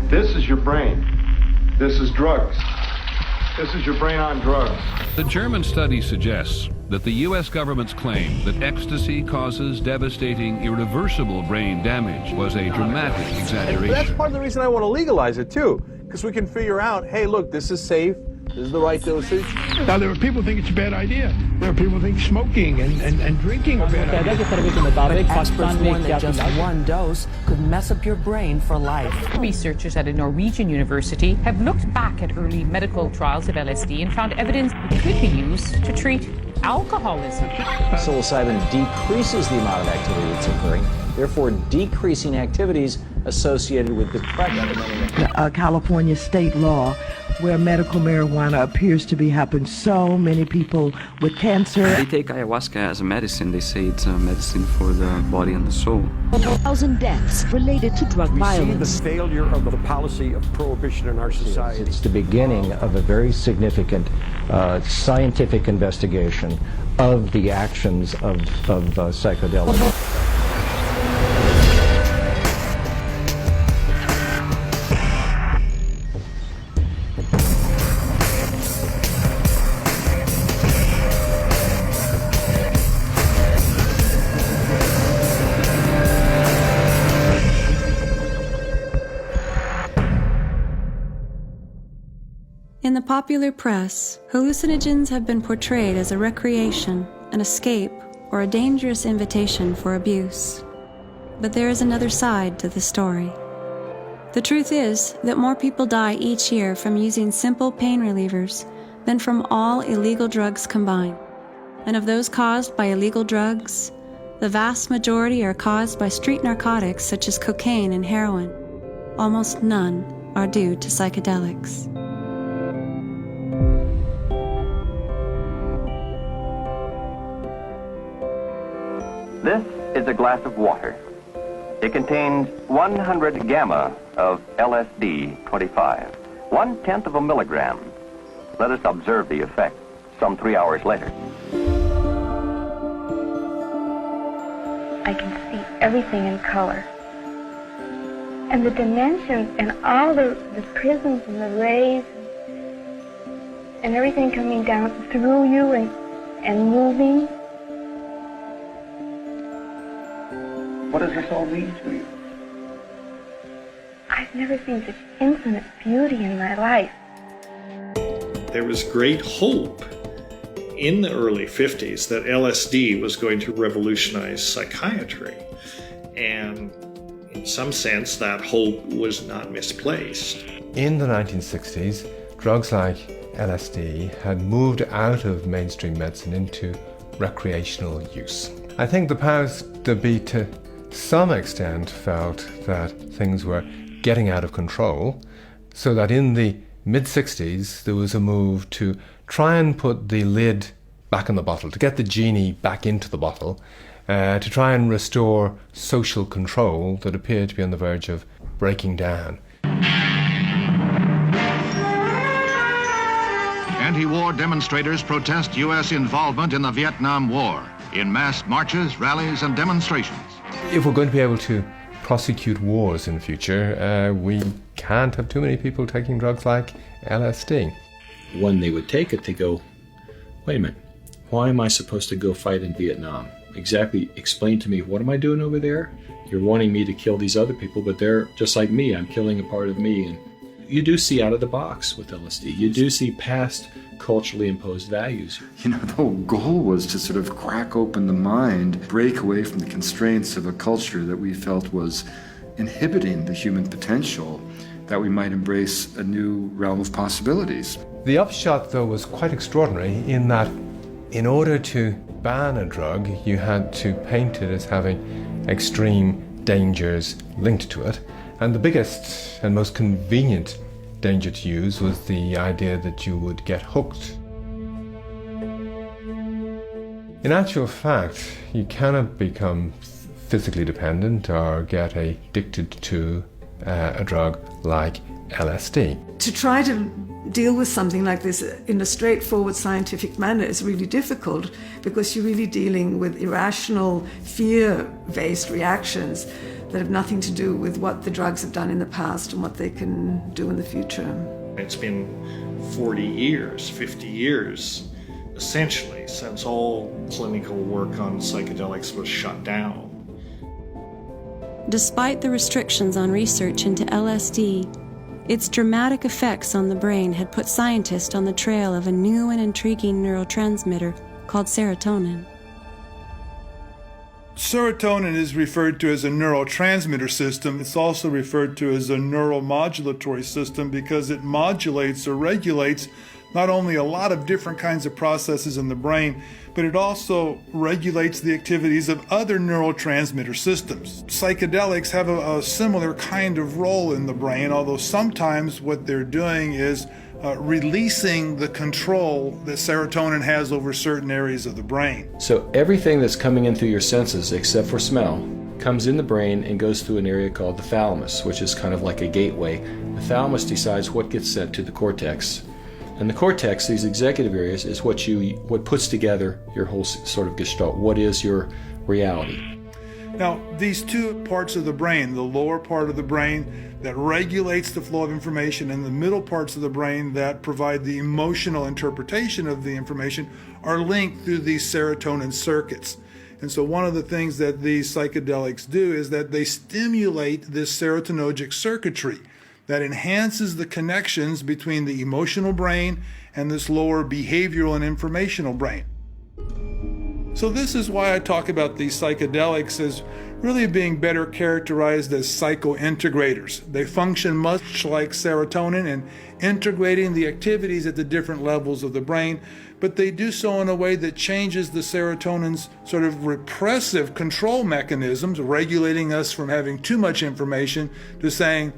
This is your brain. This is drugs. This is your brain on drugs. The German study suggests that the U.S. government's claim that ecstasy causes devastating, irreversible brain damage was a dramatic exaggeration. And that's part of the reason I want to legalize it, too, because we can figure out, hey, look, this is safe, this is the right dosage. Now, there are people who think it's a bad idea. There are people who think smoking and drinking are bad ideas. But experts warn that just one dose could mess up your brain for life. Researchers at a Norwegian university have looked back at early medical trials of LSD and found evidence it could be used to treat alcoholism. Psilocybin decreases the amount of activity that's occurring, therefore decreasing activities associated with depression. California state law where medical marijuana appears to be helping so many people with cancer. They take ayahuasca as a medicine. They say it's a medicine for the body and the soul. 1,000 deaths related to drug violence. We see the failure of the policy of prohibition in our society. It's the beginning of a very significant scientific investigation of the actions of psychedelics. In the popular press, hallucinogens have been portrayed as a recreation, an escape, or a dangerous invitation for abuse. But there is another side to the story. The truth is that more people die each year from using simple pain relievers than from all illegal drugs combined. And of those caused by illegal drugs, the vast majority are caused by street narcotics such as cocaine and heroin. Almost none are due to psychedelics. This is a glass of water. It contains 100 gamma of LSD-25, 1/10 of a milligram. Let us observe the effect some 3 hours later. I can see everything in color. And the dimensions and all the prisms and the rays and everything coming down through you and moving. What does this all mean to you? I've never seen such infinite beauty in my life. There was great hope in the early 50s that LSD was going to revolutionize psychiatry. And in some sense, that hope was not misplaced. In the 1960s, drugs like LSD had moved out of mainstream medicine into recreational use. I think the powers that be to some extent felt that things were getting out of control, so that in the mid-60s there was a move to try and put the lid back in the bottle, to get the genie back into the bottle, to try and restore social control that appeared to be on the verge of breaking down. Anti-war demonstrators protest U.S. involvement in the Vietnam War in mass marches, rallies, and demonstrations. If we're going to be able to prosecute wars in the future, we can't have too many people taking drugs like LSD. When they would take it, they go, wait a minute, why am I supposed to go fight in Vietnam? Exactly, explain to me, what am I doing over there? You're wanting me to kill these other people, but they're just like me, I'm killing a part of me. And you do see out of the box with LSD. You do see past culturally imposed values. You know, the whole goal was to sort of crack open the mind, break away from the constraints of a culture that we felt was inhibiting the human potential, that we might embrace a new realm of possibilities. The upshot, though, was quite extraordinary in that in order to ban a drug, you had to paint it as having extreme dangers linked to it. And the biggest and most convenient danger to use was the idea that you would get hooked. In actual fact, you cannot become physically dependent or get addicted to a drug like LSD. To try to deal with something like this in a straightforward scientific manner is really difficult because you're really dealing with irrational, fear-based reactions that have nothing to do with what the drugs have done in the past and what they can do in the future. It's been 40 years, 50 years, essentially, since all clinical work on psychedelics was shut down. Despite the restrictions on research into LSD, its dramatic effects on the brain had put scientists on the trail of a new and intriguing neurotransmitter called serotonin. Serotonin is referred to as a neurotransmitter system. It's also referred to as a neuromodulatory system because it modulates or regulates not only a lot of different kinds of processes in the brain, but it also regulates the activities of other neurotransmitter systems. Psychedelics have a similar kind of role in the brain, although sometimes what they're doing is releasing the control that serotonin has over certain areas of the brain. So everything that's coming in through your senses, except for smell, comes in the brain and goes through an area called the thalamus, which is kind of like a gateway. The thalamus decides what gets sent to the cortex. And the cortex, these executive areas, is what puts together your whole sort of gestalt. What is your reality? Now, these two parts of the brain, the lower part of the brain that regulates the flow of information and the middle parts of the brain that provide the emotional interpretation of the information, are linked through these serotonin circuits. And so one of the things that these psychedelics do is that they stimulate this serotonergic circuitry that enhances the connections between the emotional brain and this lower behavioral and informational brain. So this is why I talk about these psychedelics as really being better characterized as psychointegrators. They function much like serotonin in integrating the activities at the different levels of the brain, but they do so in a way that changes the serotonin's sort of repressive control mechanisms, regulating us from having too much information to saying,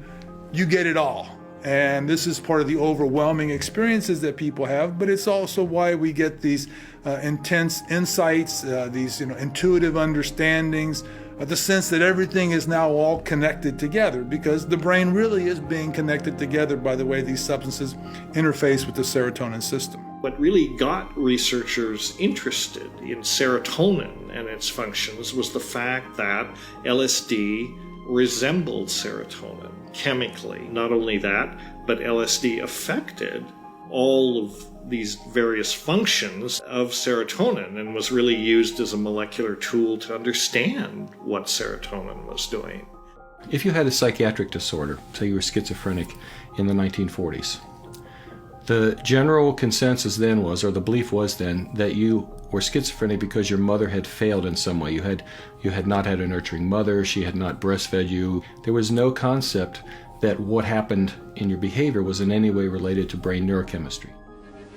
you get it all. And this is part of the overwhelming experiences that people have, but it's also why we get these intense insights, these intuitive understandings, the sense that everything is now all connected together, because the brain really is being connected together by the way these substances interface with the serotonin system. What really got researchers interested in serotonin and its functions was the fact that LSD resembled serotonin chemically. Not only that, but LSD affected all of these various functions of serotonin and was really used as a molecular tool to understand what serotonin was doing. If you had a psychiatric disorder, say you were schizophrenic in the 1940s, the general consensus then was, or the belief was then, that you were schizophrenic because your mother had failed in some way. You had not had a nurturing mother, she had not breastfed you. There was no concept that what happened in your behavior was in any way related to brain neurochemistry.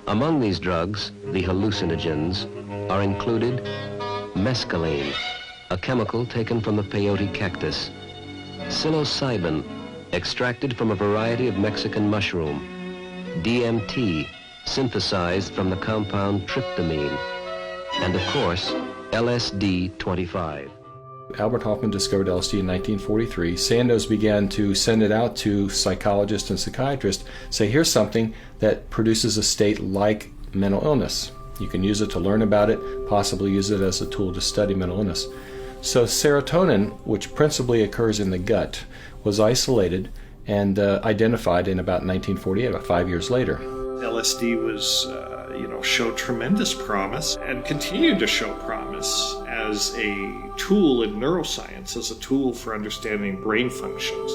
Among these drugs, the hallucinogens, are included mescaline, a chemical taken from the peyote cactus, psilocybin, extracted from a variety of Mexican mushroom, DMT, synthesized from the compound tryptamine, and of course, LSD-25. Albert Hofmann discovered LSD in 1943. Sandoz began to send it out to psychologists and psychiatrists, say, here's something that produces a state like mental illness. You can use it to learn about it, possibly use it as a tool to study mental illness. So serotonin, which principally occurs in the gut, was isolated and identified in about 1948, about 5 years later. LSD was, showed tremendous promise and continued to show promise as a tool in neuroscience, as a tool for understanding brain functions.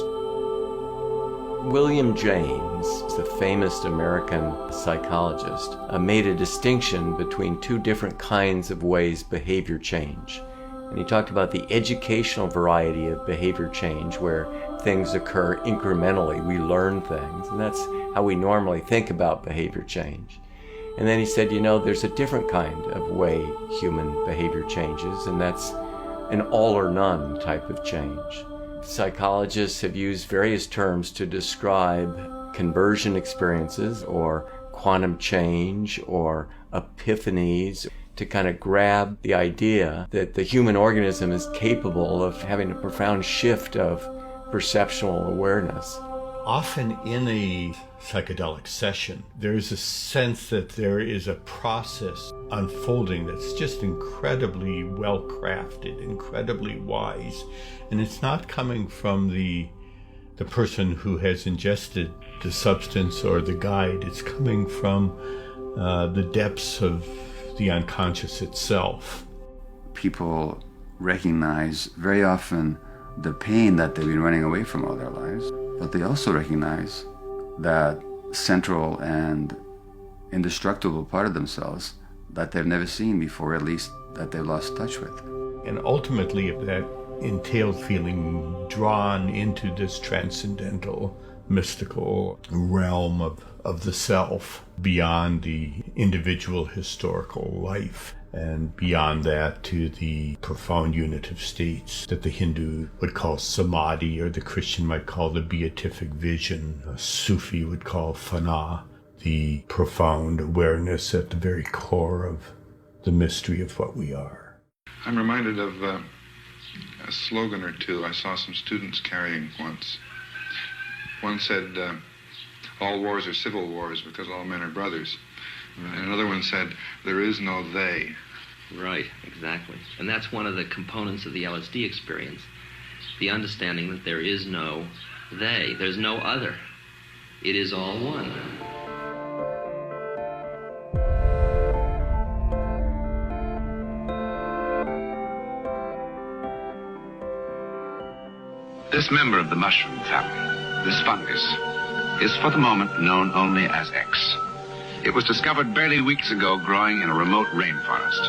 William James, the famous American psychologist, made a distinction between two different kinds of ways behavior change. And he talked about the educational variety of behavior change, where things occur incrementally. We learn things, and that's how we normally think about behavior change. And then he said, there's a different kind of way human behavior changes, and that's an all or none type of change. Psychologists have used various terms to describe conversion experiences or quantum change or epiphanies, to kind of grab the idea that the human organism is capable of having a profound shift of perceptual awareness. Often in a psychedelic session, there's a sense that there is a process unfolding that's just incredibly well crafted, incredibly wise, and it's not coming from the person who has ingested the substance or the guide. It's coming from the depths of the unconscious itself. People recognize very often the pain that they've been running away from all their lives, but they also recognize that central and indestructible part of themselves that they've never seen before, at least that they've lost touch with. And ultimately, that entails feeling drawn into this transcendental, mystical realm of the self, beyond the individual historical life, and beyond that to the profound unitive states that the Hindu would call samadhi, or the Christian might call the beatific vision, a Sufi would call fana, the profound awareness at the very core of the mystery of what we are. I'm reminded of a slogan or two I saw some students carrying once. One said, all wars are civil wars because all men are brothers. Right. And another one said, there is no they. Right, exactly. And that's one of the components of the LSD experience. The understanding that there is no they. There's no other. It is all one. This member of the mushroom family, this fungus, is for the moment known only as X. It was discovered barely weeks ago growing in a remote rainforest.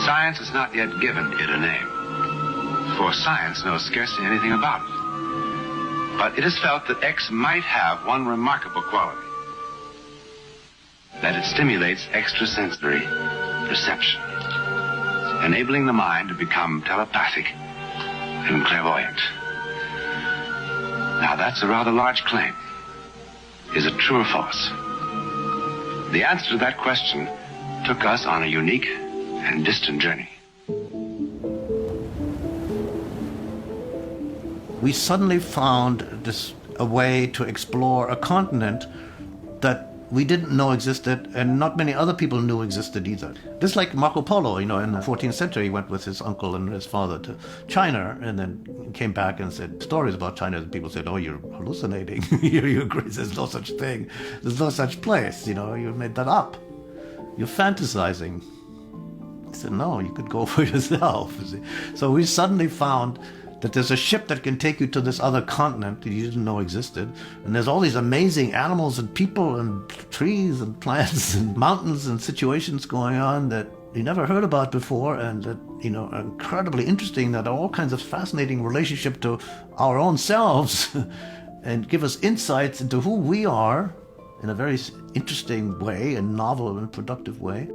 Science has not yet given it a name, for science knows scarcely anything about it. But it is felt that X might have one remarkable quality, that it stimulates extrasensory perception, enabling the mind to become telepathic and clairvoyant. Now that's a rather large claim. Is it true or false? The answer to that question took us on a unique and distant journey. We suddenly found a way to explore a continent that we didn't know existed, and not many other people knew existed either. Just like Marco Polo, in the 14th century, he went with his uncle and his father to China, and then came back and said stories about China, and people said, oh, you're hallucinating, you're crazy, there's no such thing, there's no such place, you made that up, you're fantasizing. He said, no, you could go for yourself. So we suddenly found that there's a ship that can take you to this other continent that you didn't know existed. And there's all these amazing animals and people and trees and plants and mountains and situations going on that you never heard about before, and that, are incredibly interesting, that are all kinds of fascinating relationship to our own selves and give us insights into who we are in a very interesting way, and novel and productive way.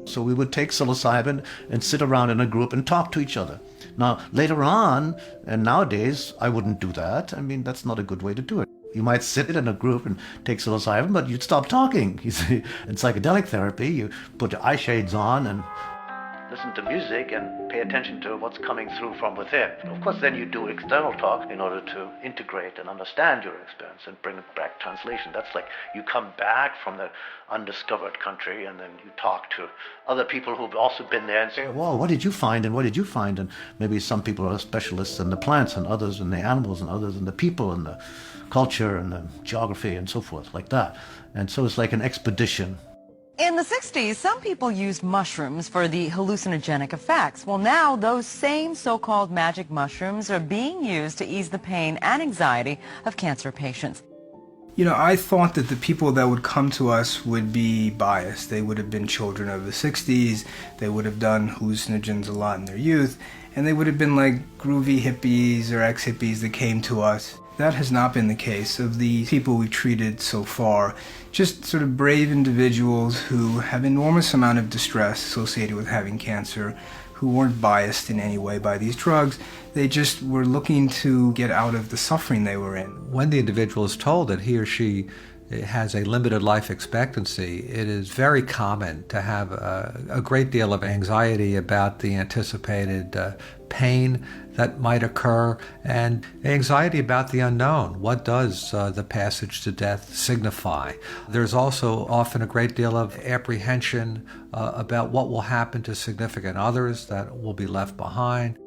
So we would take psilocybin and sit around in a group and talk to each other. Now, later on, and nowadays, I wouldn't do that. That's not a good way to do it. You might sit in a group and take psilocybin, but you'd stop talking. You see, in psychedelic therapy, you put your eye shades on and listen to music and pay attention to what's coming through from within. Of course, then you do external talk in order to integrate and understand your experience and bring it back translation. That's like you come back from the undiscovered country and then you talk to other people who've also been there and say, whoa, what did you find and what did you find? And maybe some people are specialists in the plants and others in the animals and others in the people and the culture and the geography and so forth, like that. And so it's like an expedition. In the 60s, some people used mushrooms for the hallucinogenic effects. Well, now those same so-called magic mushrooms are being used to ease the pain and anxiety of cancer patients. I thought that the people that would come to us would be biased. They would have been children of the 60s, they would have done hallucinogens a lot in their youth, and they would have been like groovy hippies or ex-hippies that came to us. That has not been the case of the people we've treated so far. Just sort of brave individuals who have enormous amount of distress associated with having cancer, who weren't biased in any way by these drugs. They just were looking to get out of the suffering they were in. When the individual is told that he or she it has a limited life expectancy, it is very common to have a great deal of anxiety about the anticipated pain that might occur, and anxiety about the unknown. What does the passage to death signify? There's also often a great deal of apprehension about what will happen to significant others that will be left behind.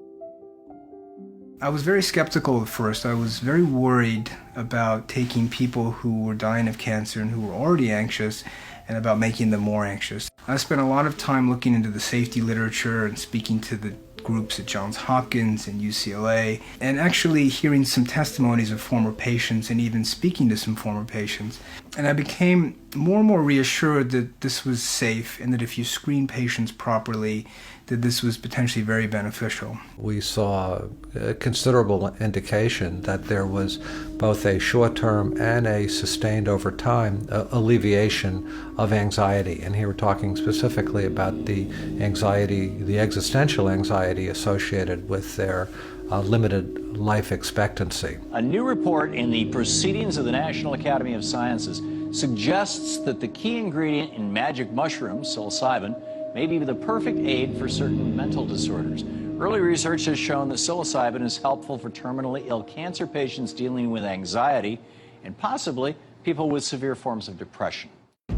I was very skeptical at first. I was very worried about taking people who were dying of cancer and who were already anxious and about making them more anxious. I spent a lot of time looking into the safety literature and speaking to the groups at Johns Hopkins and UCLA, and actually hearing some testimonies of former patients and even speaking to some former patients. And I became more and more reassured that this was safe and that if you screen patients properly, that this was potentially very beneficial. We saw a considerable indication that there was both a short-term and a sustained over time alleviation of anxiety. And here we're talking specifically about the anxiety, the existential anxiety associated with their limited life expectancy. A new report in the Proceedings of the National Academy of Sciences suggests that the key ingredient in magic mushrooms, psilocybin, may be the perfect aid for certain mental disorders. Early research has shown that psilocybin is helpful for terminally ill cancer patients dealing with anxiety and possibly people with severe forms of depression. The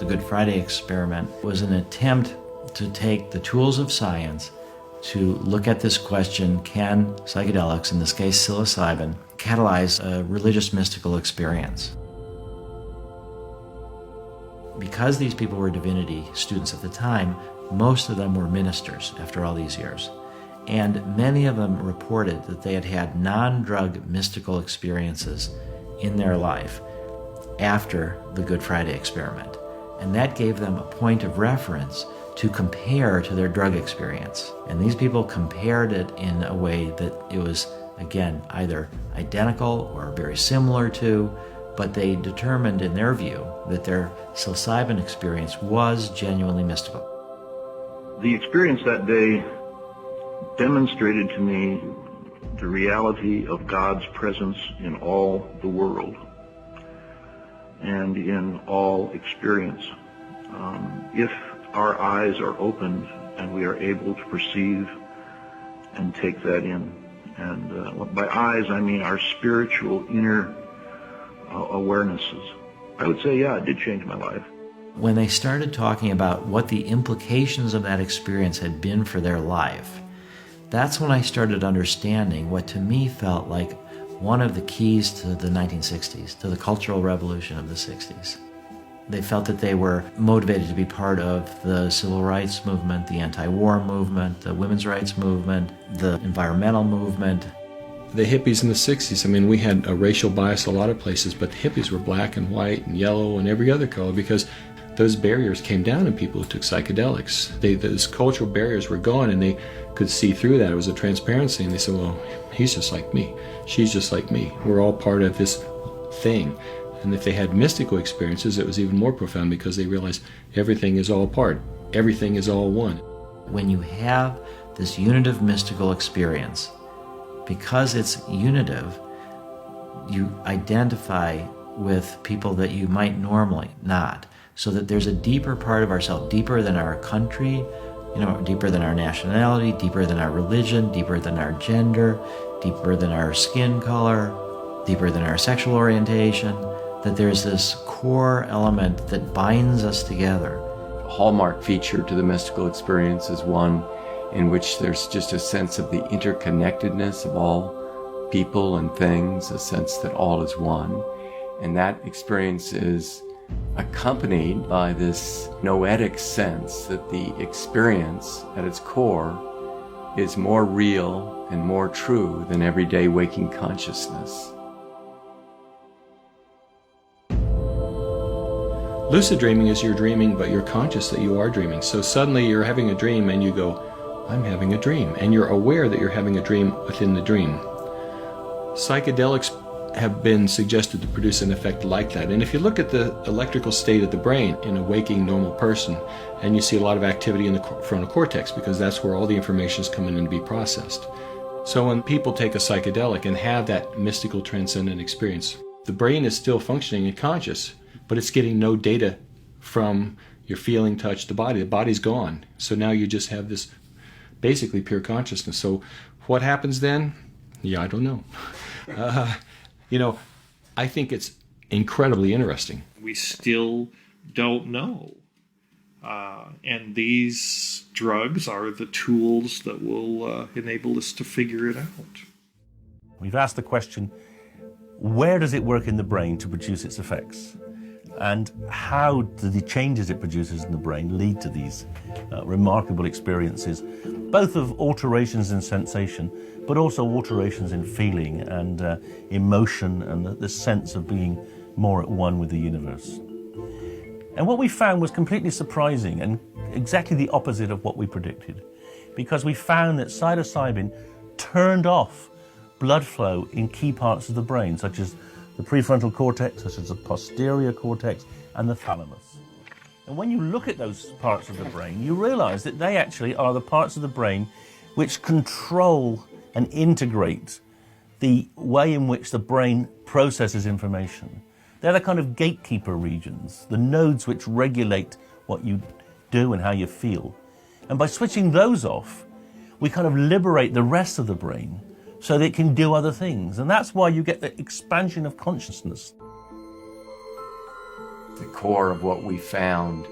Good Friday experiment was an attempt to take the tools of science to look at this question: can psychedelics, in this case psilocybin, catalyze a religious mystical experience? Because these people were divinity students at the time, most of them were ministers after all these years. And many of them reported that they had had non-drug mystical experiences in their life after the Good Friday experiment. And that gave them a point of reference to compare to their drug experience. And these people compared it in a way that it was, again, either identical or very similar to, but they determined in their view that their psilocybin experience was genuinely mystical. The experience that day demonstrated to me the reality of God's presence in all the world and in all experience. If our eyes are opened and we are able to perceive and take that in. And by eyes, I mean our spiritual inner awarenesses. I would say, yeah, it did change my life. When they started talking about what the implications of that experience had been for their life, that's when I started understanding what to me felt like one of the keys to the 1960s, to the cultural revolution of the 60s. They felt that they were motivated to be part of the civil rights movement, the anti-war movement, the women's rights movement, the environmental movement. The hippies in the 60s, I mean, we had a racial bias a lot of places, but the hippies were black and white and yellow and every other color because those barriers came down in people who took psychedelics. Those cultural barriers were gone and they could see through that. It was a transparency, and they said, well, he's just like me. She's just like me. We're all part of this thing. And if they had mystical experiences, it was even more profound because they realized everything is all part. Everything is all one. When you have this unitive mystical experience, because it's unitive, you identify with people that you might normally not. So that there's a deeper part of ourselves, deeper than our country, deeper than our nationality, deeper than our religion, deeper than our gender, deeper than our skin color, deeper than our sexual orientation, that there's this core element that binds us together. A hallmark feature to the mystical experience is one in which there's just a sense of the interconnectedness of all people and things, a sense that all is one. And that experience is accompanied by this noetic sense that the experience at its core is more real and more true than everyday waking consciousness. Lucid dreaming is you're dreaming, but you're conscious that you are dreaming. So suddenly you're having a dream and you go, I'm having a dream. And you're aware that you're having a dream within the dream. Psychedelics have been suggested to produce an effect like that. And if you look at the electrical state of the brain in a waking normal person, and you see a lot of activity in the frontal cortex, because that's where all the information is coming in to be processed. So when people take a psychedelic and have that mystical transcendent experience, The brain is still functioning and conscious, but it's getting no data from your feeling, touch, the body. The body's gone. So now you just have this basically pure consciousness. So what happens then? Yeah, I don't know. I think it's incredibly interesting. We still don't know. And these drugs are the tools that will enable us to figure it out. We've asked the question, where does it work in the brain to produce its effects? And how do the changes it produces in the brain lead to these remarkable experiences, both of alterations in sensation, but also alterations in feeling and emotion and the sense of being more at one with the universe. And what we found was completely surprising and exactly the opposite of what we predicted, because we found that psilocybin turned off blood flow in key parts of the brain, such as the prefrontal cortex, such as the posterior cortex, and the thalamus. And when you look at those parts of the brain, you realize that they actually are the parts of the brain which control and integrate the way in which the brain processes information. They're the kind of gatekeeper regions, the nodes which regulate what you do and how you feel. And by switching those off, we kind of liberate the rest of the brain so that it can do other things. And that's why you get the expansion of consciousness. The core of what we found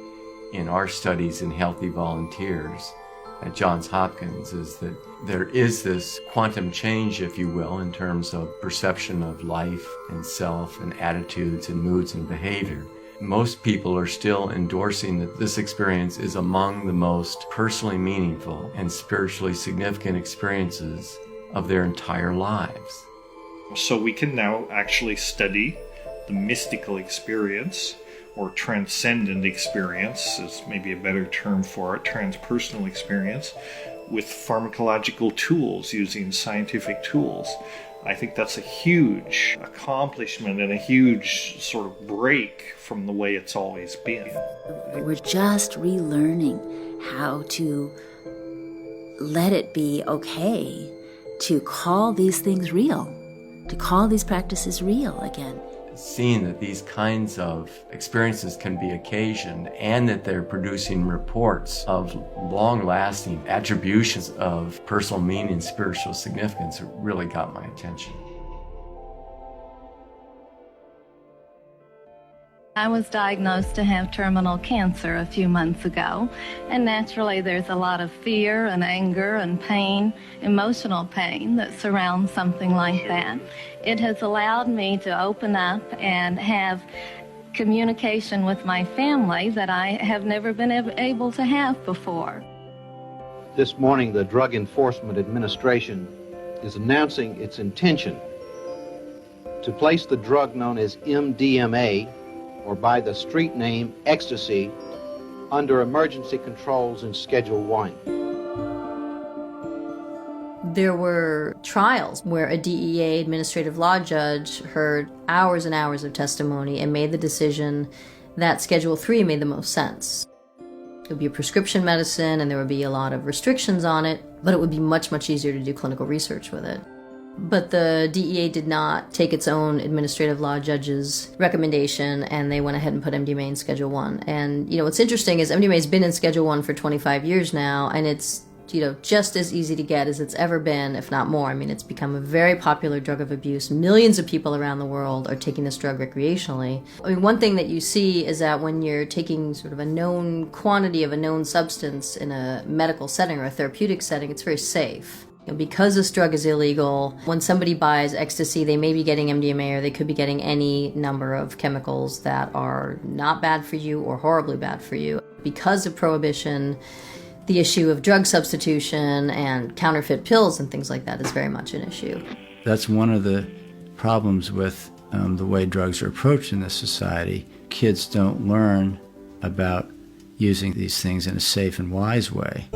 in our studies in healthy volunteers at Johns Hopkins is that there is this quantum change, if you will, in terms of perception of life and self and attitudes and moods and behavior. Most people are still endorsing that this experience is among the most personally meaningful and spiritually significant experiences of their entire lives. So we can now actually study the mystical experience, or transcendent experience is maybe a better term for it, transpersonal experience, with pharmacological tools, using scientific tools. I think that's a huge accomplishment and a huge sort of break from the way it's always been. We're just relearning how to let it be okay to call these things real, to call these practices real again. Seeing that these kinds of experiences can be occasioned and that they're producing reports of long-lasting attributions of personal meaning and spiritual significance really got my attention. I was diagnosed to have terminal cancer a few months ago, and naturally there's a lot of fear and anger and pain, emotional pain that surrounds something like that. It has allowed me to open up and have communication with my family that I have never been able to have before. This morning, the Drug Enforcement Administration is announcing its intention to place the drug known as MDMA, or by the street name ecstasy, under emergency controls in Schedule 1. There were trials where a DEA administrative law judge heard hours and hours of testimony and made the decision that Schedule 3 made the most sense. It would be a prescription medicine and there would be a lot of restrictions on it, but it would be much, much easier to do clinical research with it. But the DEA did not take its own administrative law judge's recommendation, and they went ahead and put MDMA in Schedule 1. And, what's interesting is MDMA's been in Schedule 1 for 25 years now, and it's, just as easy to get as it's ever been, if not more. I mean, it's become a very popular drug of abuse. Millions of people around the world are taking this drug recreationally. I mean, one thing that you see is that when you're taking sort of a known quantity of a known substance in a medical setting or a therapeutic setting, it's very safe. Because this drug is illegal, when somebody buys ecstasy, they may be getting MDMA or they could be getting any number of chemicals that are not bad for you or horribly bad for you. Because of prohibition, the issue of drug substitution and counterfeit pills and things like that is very much an issue. That's one of the problems with the way drugs are approached in this society. Kids don't learn about using these things in a safe and wise way.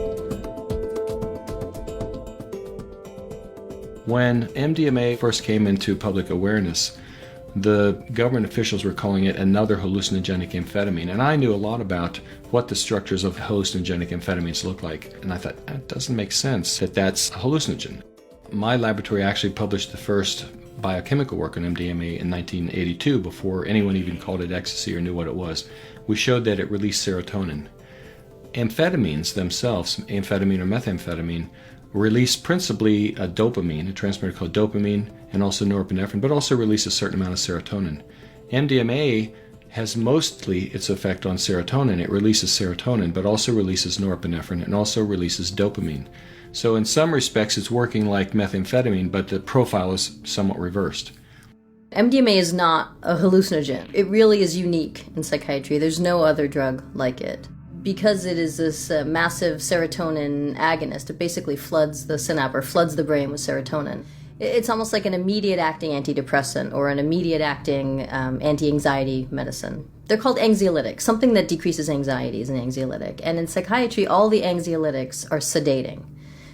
When MDMA first came into public awareness, the government officials were calling it another hallucinogenic amphetamine. And I knew a lot about what the structures of hallucinogenic amphetamines look like. And I thought, it doesn't make sense that that's a hallucinogen. My laboratory actually published the first biochemical work on MDMA in 1982, before anyone even called it ecstasy or knew what it was. We showed that it released serotonin. Amphetamines themselves, amphetamine or methamphetamine, release principally a dopamine, a transmitter called dopamine, and also norepinephrine, but also release a certain amount of serotonin. MDMA has mostly its effect on serotonin. It releases serotonin, but also releases norepinephrine and also releases dopamine. So in some respects, it's working like methamphetamine, but the profile is somewhat reversed. MDMA is not a hallucinogen. It really is unique in psychiatry. There's no other drug like it. Because it is this massive serotonin agonist, it basically floods the synapse or floods the brain with serotonin. It's almost like an immediate-acting antidepressant or an immediate-acting anti-anxiety medicine. They're called anxiolytics. Something that decreases anxiety is an anxiolytic. And in psychiatry, all the anxiolytics are sedating.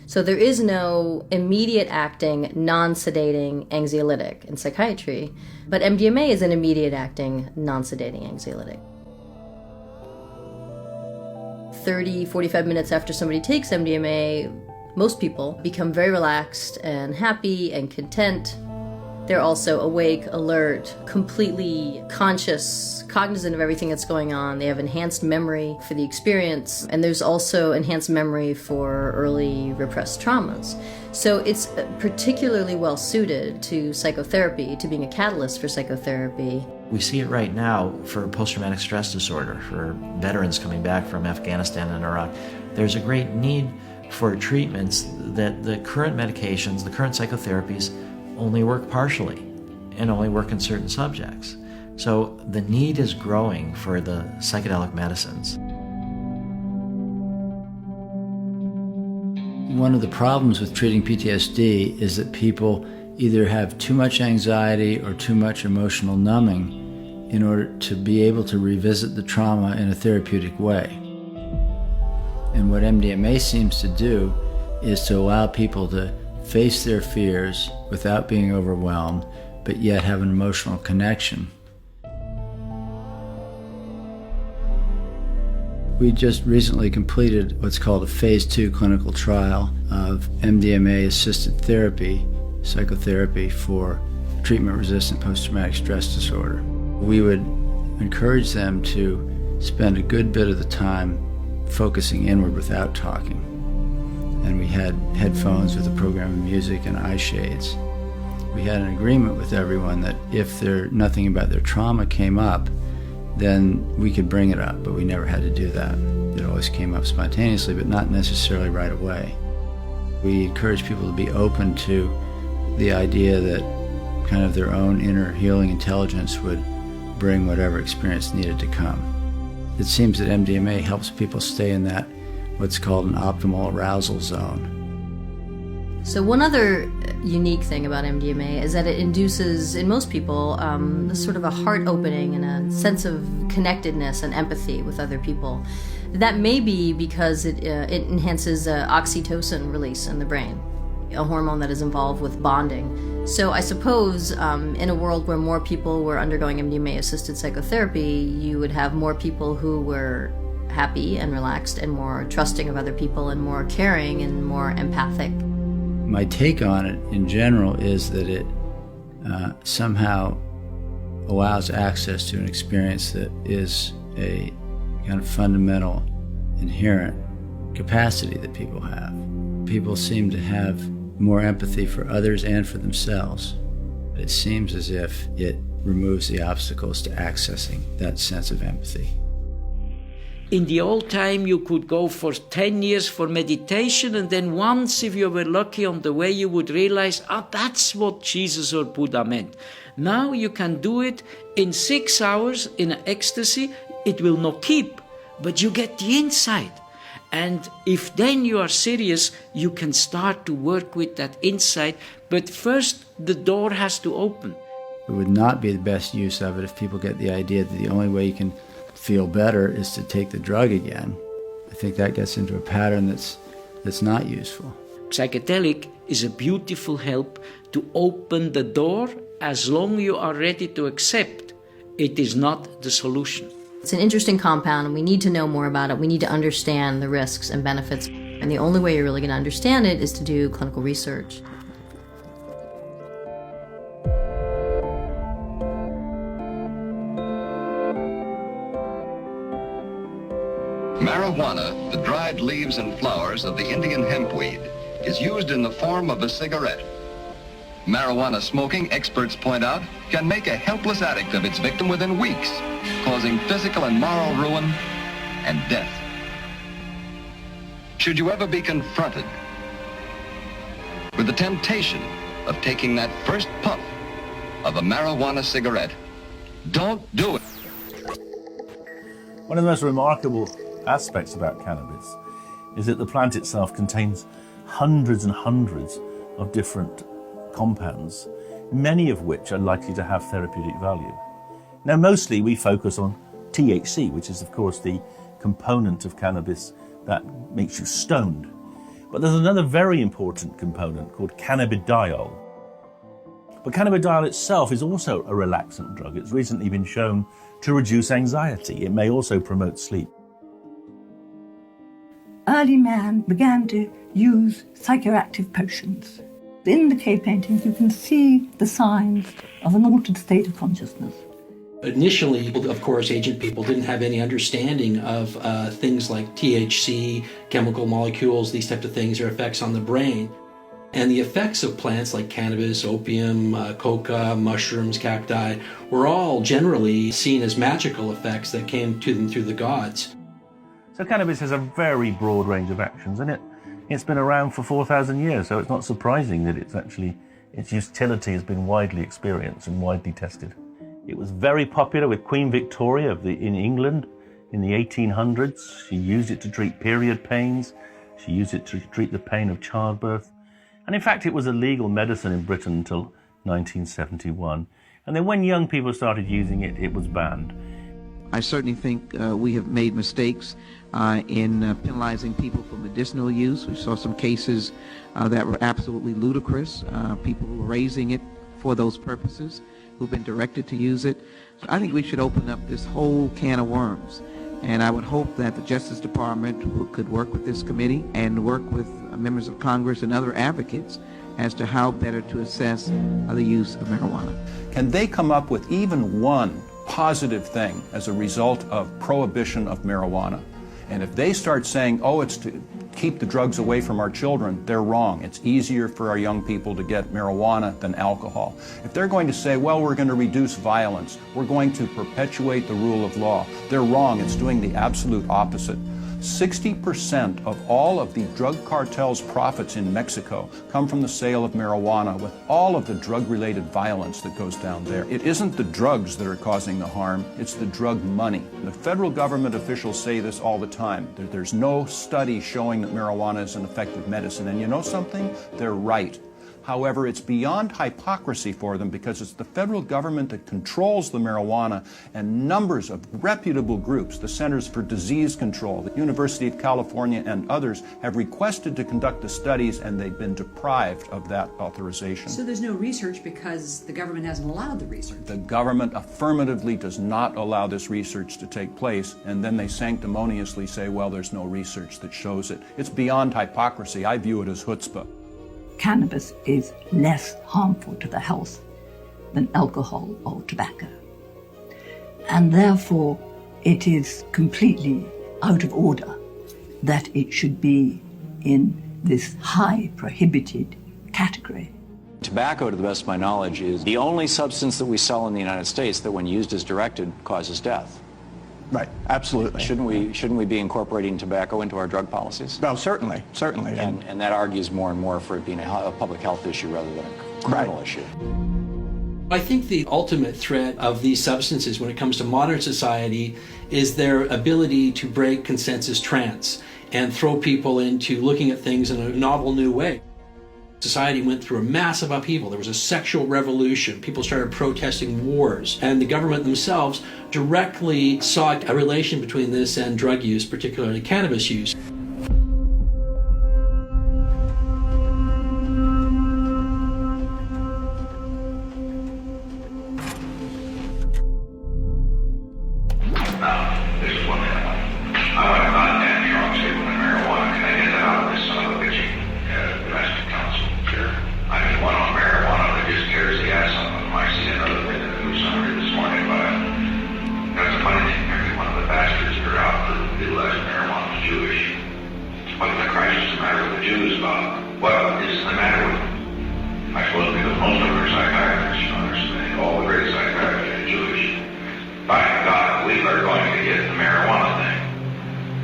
So there is no immediate-acting, non-sedating anxiolytic in psychiatry, but MDMA is an immediate-acting, non-sedating anxiolytic. 30, 45 minutes after somebody takes MDMA, most people become very relaxed and happy and content. They're also awake, alert, completely conscious, cognizant of everything that's going on. They have enhanced memory for the experience, and there's also enhanced memory for early repressed traumas. So it's particularly well suited to psychotherapy, to being a catalyst for psychotherapy. We see it right now for post-traumatic stress disorder, for veterans coming back from Afghanistan and Iraq. There's a great need for treatments that the current medications, the current psychotherapies, only work partially and only work in certain subjects. So the need is growing for the psychedelic medicines. One of the problems with treating PTSD is that people either have too much anxiety or too much emotional numbing in order to be able to revisit the trauma in a therapeutic way. And what MDMA seems to do is to allow people to face their fears without being overwhelmed, but yet have an emotional connection. We just recently completed what's called a phase 2 clinical trial of MDMA-assisted therapy, psychotherapy for treatment-resistant post-traumatic stress disorder. We would encourage them to spend a good bit of the time focusing inward without talking. And we had headphones with a program of music and eye shades. We had an agreement with everyone that if nothing about their trauma came up, then we could bring it up, but we never had to do that. It always came up spontaneously, but not necessarily right away. We encourage people to be open to the idea that kind of their own inner healing intelligence would bring whatever experience needed to come. It seems that MDMA helps people stay in that what's called an optimal arousal zone. So one other unique thing about MDMA is that it induces, in most people, sort of a heart opening and a sense of connectedness and empathy with other people. That may be because it enhances oxytocin release in the brain, a hormone that is involved with bonding. So I suppose in a world where more people were undergoing MDMA-assisted psychotherapy, you would have more people who were happy and relaxed and more trusting of other people and more caring and more empathic. My take on it in general is that it somehow allows access to an experience that is a kind of fundamental, inherent capacity that people have. People seem to have more empathy for others and for themselves. It seems as if it removes the obstacles to accessing that sense of empathy. In the old time, you could go for 10 years for meditation, and then once, if you were lucky on the way, you would realize, that's what Jesus or Buddha meant. Now you can do it in 6 hours in an ecstasy. It will not keep, but you get the insight. And if then you are serious, you can start to work with that insight. But first, the door has to open. It would not be the best use of it if people get the idea that the only way you can feel better is to take the drug again. I think that gets into a pattern that's not useful. Psychedelic is a beautiful help to open the door as long as you are ready to accept. It is not the solution. It's an interesting compound and we need to know more about it. We need to understand the risks and benefits. And the only way you're really going to understand it is to do clinical research. Marijuana, the dried leaves and flowers of the Indian hempweed, is used in the form of a cigarette. Marijuana smoking, experts point out, can make a helpless addict of its victim within weeks, causing physical and moral ruin and death. Should you ever be confronted with the temptation of taking that first puff of a marijuana cigarette, don't do it. One of the most remarkable aspects about cannabis is that the plant itself contains hundreds and hundreds of different compounds, many of which are likely to have therapeutic value. Now, mostly we focus on THC, which is, of course, the component of cannabis that makes you stoned. But there's another very important component called cannabidiol. But cannabidiol itself is also a relaxant drug. It's recently been shown to reduce anxiety. It may also promote sleep. Early man began to use psychoactive potions. In the cave paintings, you can see the signs of an altered state of consciousness. Initially, of course, ancient people didn't have any understanding of things like THC, chemical molecules, these types of things, their effects on the brain. And the effects of plants like cannabis, opium, coca, mushrooms, cacti were all generally seen as magical effects that came to them through the gods. So cannabis has a very broad range of actions, and it's been around for 4,000 years, so it's not surprising that its utility has been widely experienced and widely tested. It was very popular with Queen Victoria in England in the 1800s. She used it to treat period pains. She used it to treat the pain of childbirth. And in fact, it was a legal medicine in Britain until 1971. And then when young people started using it, it was banned. I certainly think we have made mistakes in penalizing people for medicinal use. We saw some cases that were absolutely ludicrous, people who were raising it for those purposes, who've been directed to use it. So I think we should open up this whole can of worms. And I would hope that the Justice Department could work with this committee and work with members of Congress and other advocates as to how better to assess the use of marijuana. Can they come up with even one positive thing as a result of prohibition of marijuana? And if they start saying, oh, it's to keep the drugs away from our children, they're wrong. It's easier for our young people to get marijuana than alcohol. If they're going to say, well, we're going to reduce violence, we're going to perpetuate the rule of law, they're wrong. It's doing the absolute opposite. 60% of all of the drug cartels' profits in Mexico come from the sale of marijuana, with all of the drug-related violence that goes down there. It isn't the drugs that are causing the harm, it's the drug money. The federal government officials say this all the time. There's no study showing that marijuana is an effective medicine, and you know something? They're right. However, it's beyond hypocrisy for them because it's the federal government that controls the marijuana, and numbers of reputable groups, the Centers for Disease Control, the University of California, and others have requested to conduct the studies, and they've been deprived of that authorization. So there's no research because the government hasn't allowed the research? The government affirmatively does not allow this research to take place, and then they sanctimoniously say, well, there's no research that shows it. It's beyond hypocrisy. I view it as chutzpah. Cannabis is less harmful to the health than alcohol or tobacco. And therefore, it is completely out of order that it should be in this high prohibited category. Tobacco, to the best of my knowledge, is the only substance that we sell in the United States that when used as directed causes death. Right, absolutely. Shouldn't we be incorporating tobacco into our drug policies? Well, certainly. And that argues more and more for it being a public health issue rather than a criminal issue. I think the ultimate threat of these substances when it comes to modern society is their ability to break consensus trance and throw people into looking at things in a novel new way. Society went through a massive upheaval. There was a sexual revolution. People started protesting wars. And the government themselves directly sought a relation between this and drug use, particularly cannabis use. That's the funny thing. Every one of the bastards are out for legalizing marijuana. what is the matter with them? I suppose because most of them are psychiatrists, understand, all the great psychiatrists are Jewish. By God, we are going to get the marijuana thing.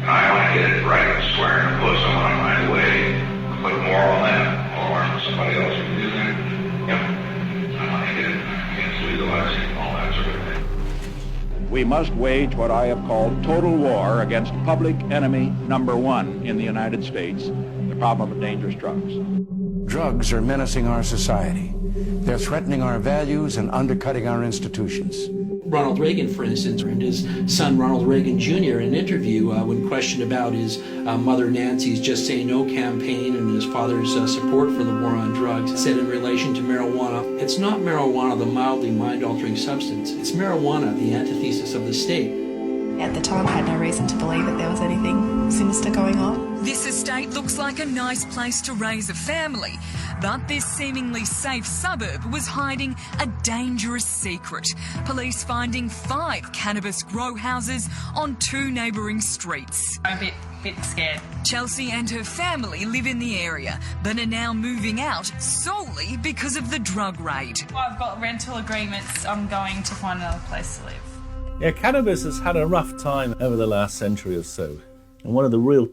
And I want to get it right square in the puss. I want to find a way to put more on that, or somebody else who can do that. Yep. I want to get it against legalizing all that sort of thing. We must wage what I have called total war against public enemy number one in the United States, the problem of dangerous drugs. Drugs are menacing our society. They're threatening our values and undercutting our institutions. Ronald Reagan, for instance, and his son Ronald Reagan Jr. in an interview when questioned about his mother Nancy's Just Say No campaign and his father's support for the war on drugs, said in relation to marijuana, it's not marijuana, the mildly mind-altering substance. It's marijuana, the antithesis of the state. At the time, I had no reason to believe that there was anything sinister going on. This estate looks like a nice place to raise a family, but this seemingly safe suburb was hiding a dangerous secret. Police finding 5 cannabis grow houses on 2 neighbouring streets. I'm a bit scared. Chelsea and her family live in the area, but are now moving out solely because of the drug raid. I've got rental agreements. I'm going to find another place to live. Yeah, cannabis has had a rough time over the last century or so. And one of the real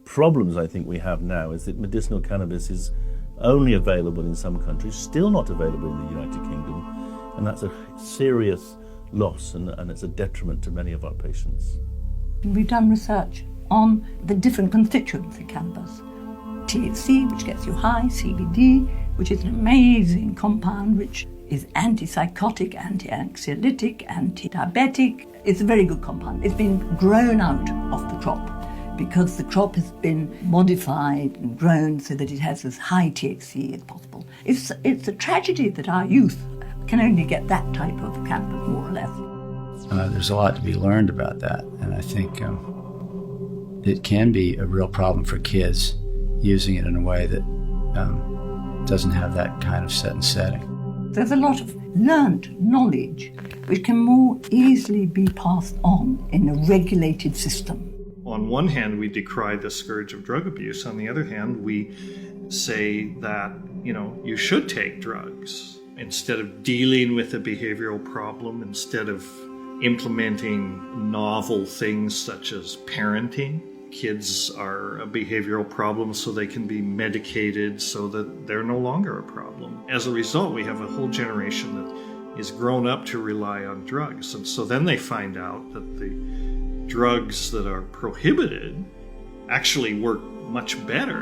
problems I think we have now is that medicinal cannabis is only available in some countries, still not available in the United Kingdom, and that's a serious loss and it's a detriment to many of our patients. We've done research on the different constituents in cannabis. THC, which gets you high, CBD, which is an amazing compound which is antipsychotic, anti-anxiolytic, anti-diabetic. It's a very good compound. It's been grown out of the crop because the crop has been modified and grown so that it has as high THC as possible. It's a tragedy that our youth can only get that type of cannabis, more or less. There's a lot to be learned about that, and I think it can be a real problem for kids using it in a way that doesn't have that kind of set and setting. There's a lot of learned knowledge which can more easily be passed on in a regulated system. On one hand, we decry the scourge of drug abuse. On the other hand, we say that, you should take drugs instead of dealing with a behavioral problem, instead of implementing novel things such as parenting. Kids are a behavioral problem, so they can be medicated so that they're no longer a problem. As a result, we have a whole generation that is grown up to rely on drugs. And so then they find out that the drugs that are prohibited actually work much better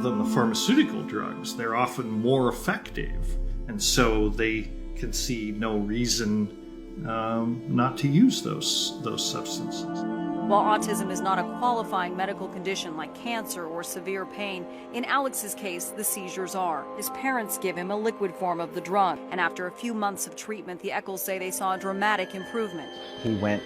than the pharmaceutical drugs. They're often more effective. And so they can see no reason not to use those substances. While autism is not a qualifying medical condition like cancer or severe pain, in Alex's case, the seizures are. His parents give him a liquid form of the drug, and after a few months of treatment, the Eccles say they saw a dramatic improvement. He went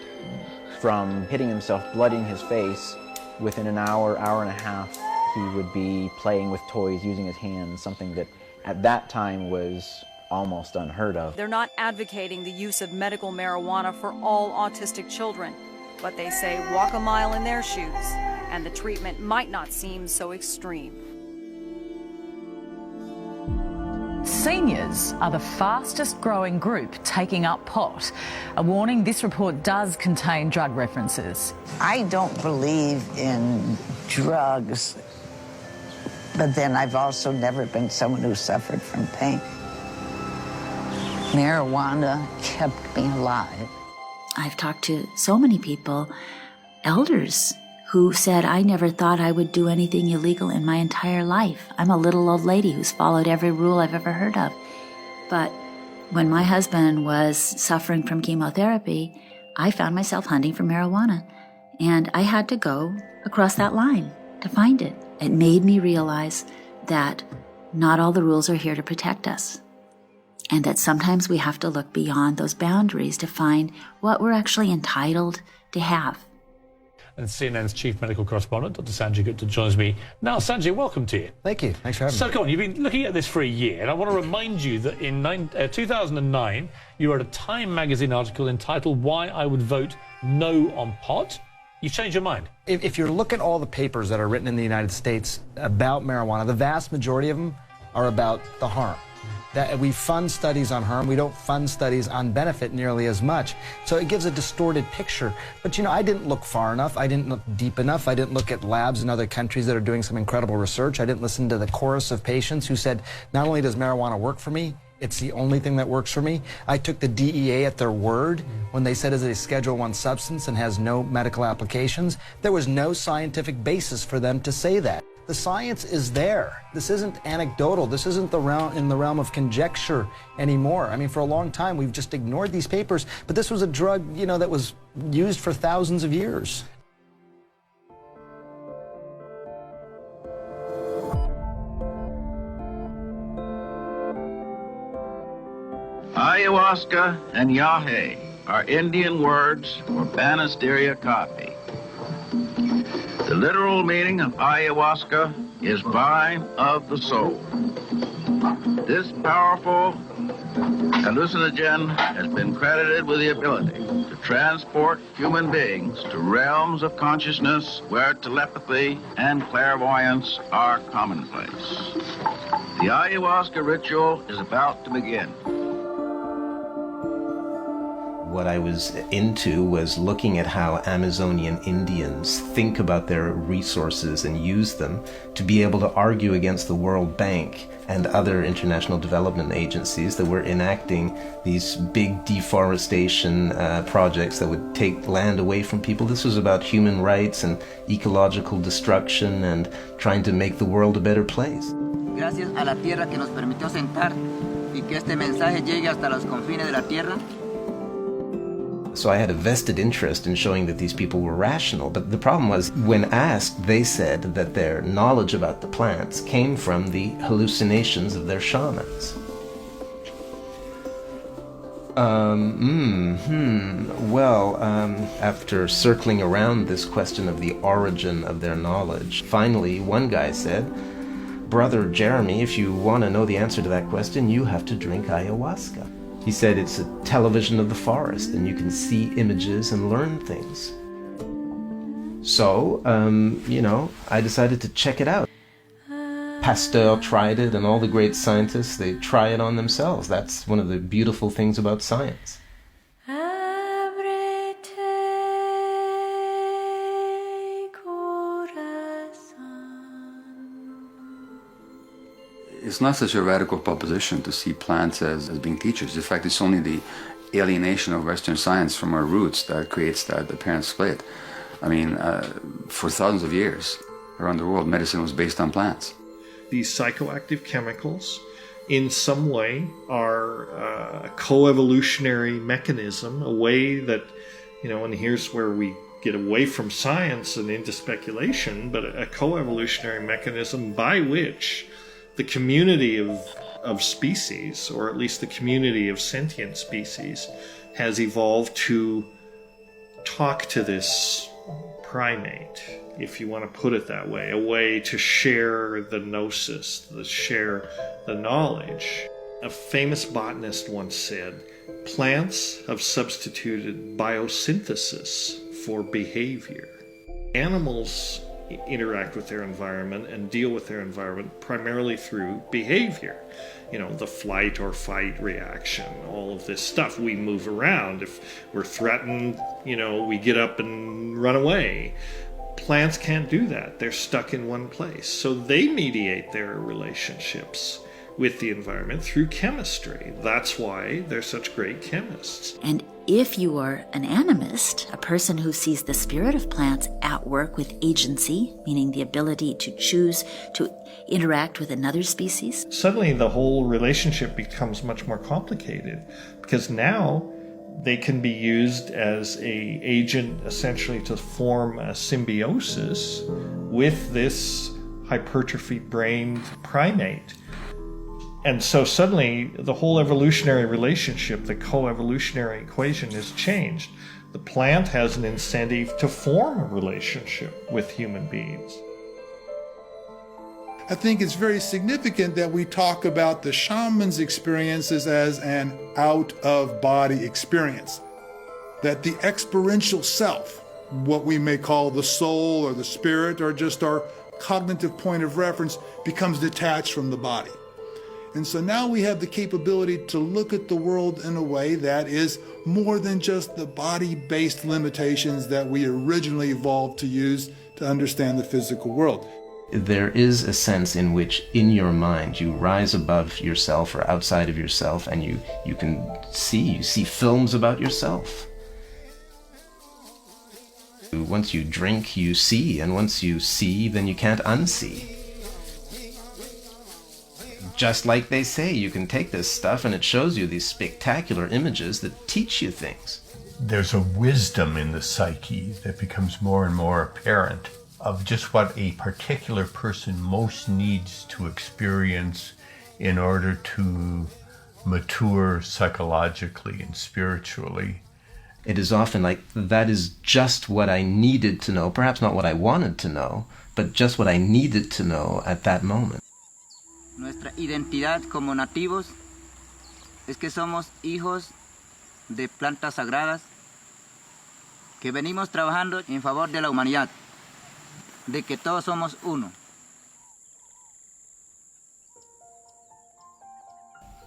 from hitting himself, blooding his face. Within an hour, hour and a half, he would be playing with toys, using his hands, something that at that time was almost unheard of. They're not advocating the use of medical marijuana for all autistic children, but they say walk a mile in their shoes, and the treatment might not seem so extreme. Seniors are the fastest growing group taking up pot. A warning, this report does contain drug references. I don't believe in drugs, but then I've also never been someone who suffered from pain. Marijuana kept me alive. I've talked to so many people, elders, who said, I never thought I would do anything illegal in my entire life. I'm a little old lady who's followed every rule I've ever heard of. But when my husband was suffering from chemotherapy, I found myself hunting for marijuana. And I had to go across that line to find it. It made me realize that not all the rules are here to protect us. And that sometimes we have to look beyond those boundaries to find what we're actually entitled to have. And CNN's chief medical correspondent, Dr. Sanjay Gupta, joins me now. Sanjay, welcome to you. Thank you. Thanks for having me. So, go on, you've been looking at this for a year, and I want to remind you that in 2009, you wrote a Time magazine article entitled Why I Would Vote No on Pot. You've changed your mind. If you look at all the papers that are written in the United States about marijuana, the vast majority of them are about the harm. That we fund studies on harm, we don't fund studies on benefit nearly as much. So it gives a distorted picture. But I didn't look far enough, I didn't look deep enough, I didn't look at labs in other countries that are doing some incredible research. I didn't listen to the chorus of patients who said, not only does marijuana work for me, it's the only thing that works for me. I took the DEA at their word when they said it's a Schedule I substance and has no medical applications. There was no scientific basis for them to say that. The science is there. This isn't anecdotal. This isn't in the realm of conjecture anymore. I mean, for a long time, we've just ignored these papers, but this was a drug, that was used for thousands of years. Ayahuasca and yahe are Indian words for Banisteria coffee. The literal meaning of ayahuasca is vine of the soul. This powerful hallucinogen has been credited with the ability to transport human beings to realms of consciousness where telepathy and clairvoyance are commonplace. The ayahuasca ritual is about to begin. What I was into was looking at how Amazonian Indians think about their resources and use them to be able to argue against the World Bank and other international development agencies that were enacting these big deforestation projects that would take land away from people. This was about human rights and ecological destruction and trying to make the world a better place. Gracias a la tierra que nos permitió sentar y que este mensaje llegue hasta los confines de la tierra. So I had a vested interest in showing that these people were rational, but the problem was, when asked, they said that their knowledge about the plants came from the hallucinations of their shamans. Well, after circling around this question of the origin of their knowledge, finally one guy said, "Brother Jeremy, if you want to know the answer to that question, you have to drink ayahuasca." He said it's a television of the forest and you can see images and learn things. So, I decided to check it out. Pasteur tried it and all the great scientists, they try it on themselves. That's one of the beautiful things about science. It's not such a radical proposition to see plants as being teachers. In fact, it's only the alienation of Western science from our roots that creates that apparent split. I mean, for thousands of years around the world, medicine was based on plants. These psychoactive chemicals, in some way, are a co-evolutionary mechanism, a way that, and here's where we get away from science and into speculation, but a co-evolutionary mechanism by which the community of species, or at least the community of sentient species, has evolved to talk to this primate, if you want to put it that way, a way to share the gnosis, to share the knowledge. A famous botanist once said, plants have substituted biosynthesis for behavior. Animals interact with their environment and deal with their environment primarily through behavior. The flight or fight reaction, all of this stuff. We move around. If we're threatened, we get up and run away. Plants can't do that. They're stuck in one place. So they mediate their relationships with the environment through chemistry. That's why they're such great chemists. And if you are an animist, a person who sees the spirit of plants at work with agency, meaning the ability to choose to interact with another species, suddenly the whole relationship becomes much more complicated, because now they can be used as an agent essentially to form a symbiosis with this hypertrophy-brained primate. And so suddenly the whole evolutionary relationship, the co-evolutionary equation, has changed. The plant has an incentive to form a relationship with human beings. I think it's very significant that we talk about the shaman's experiences as an out-of-body experience. That the experiential self what we may call the soul or the spirit or just our cognitive point of reference becomes detached from the body. And so now we have the capability to look at the world in a way that is more than just the body-based limitations that we originally evolved to use to understand the physical world. There is a sense in which, in your mind, you rise above yourself or outside of yourself, and you see films about yourself. Once you drink, you see, and once you see, then you can't unsee. Just like they say, you can take this stuff and it shows you these spectacular images that teach you things. There's a wisdom in the psyche that becomes more and more apparent of just what a particular person most needs to experience in order to mature psychologically and spiritually. It is often like, that is just what I needed to know, perhaps not what I wanted to know, but just what I needed to know at that moment. Nuestra identidad como nativos es que somos hijos de plantas sagradas que venimos trabajando en favor de la humanidad, de que todos somos uno.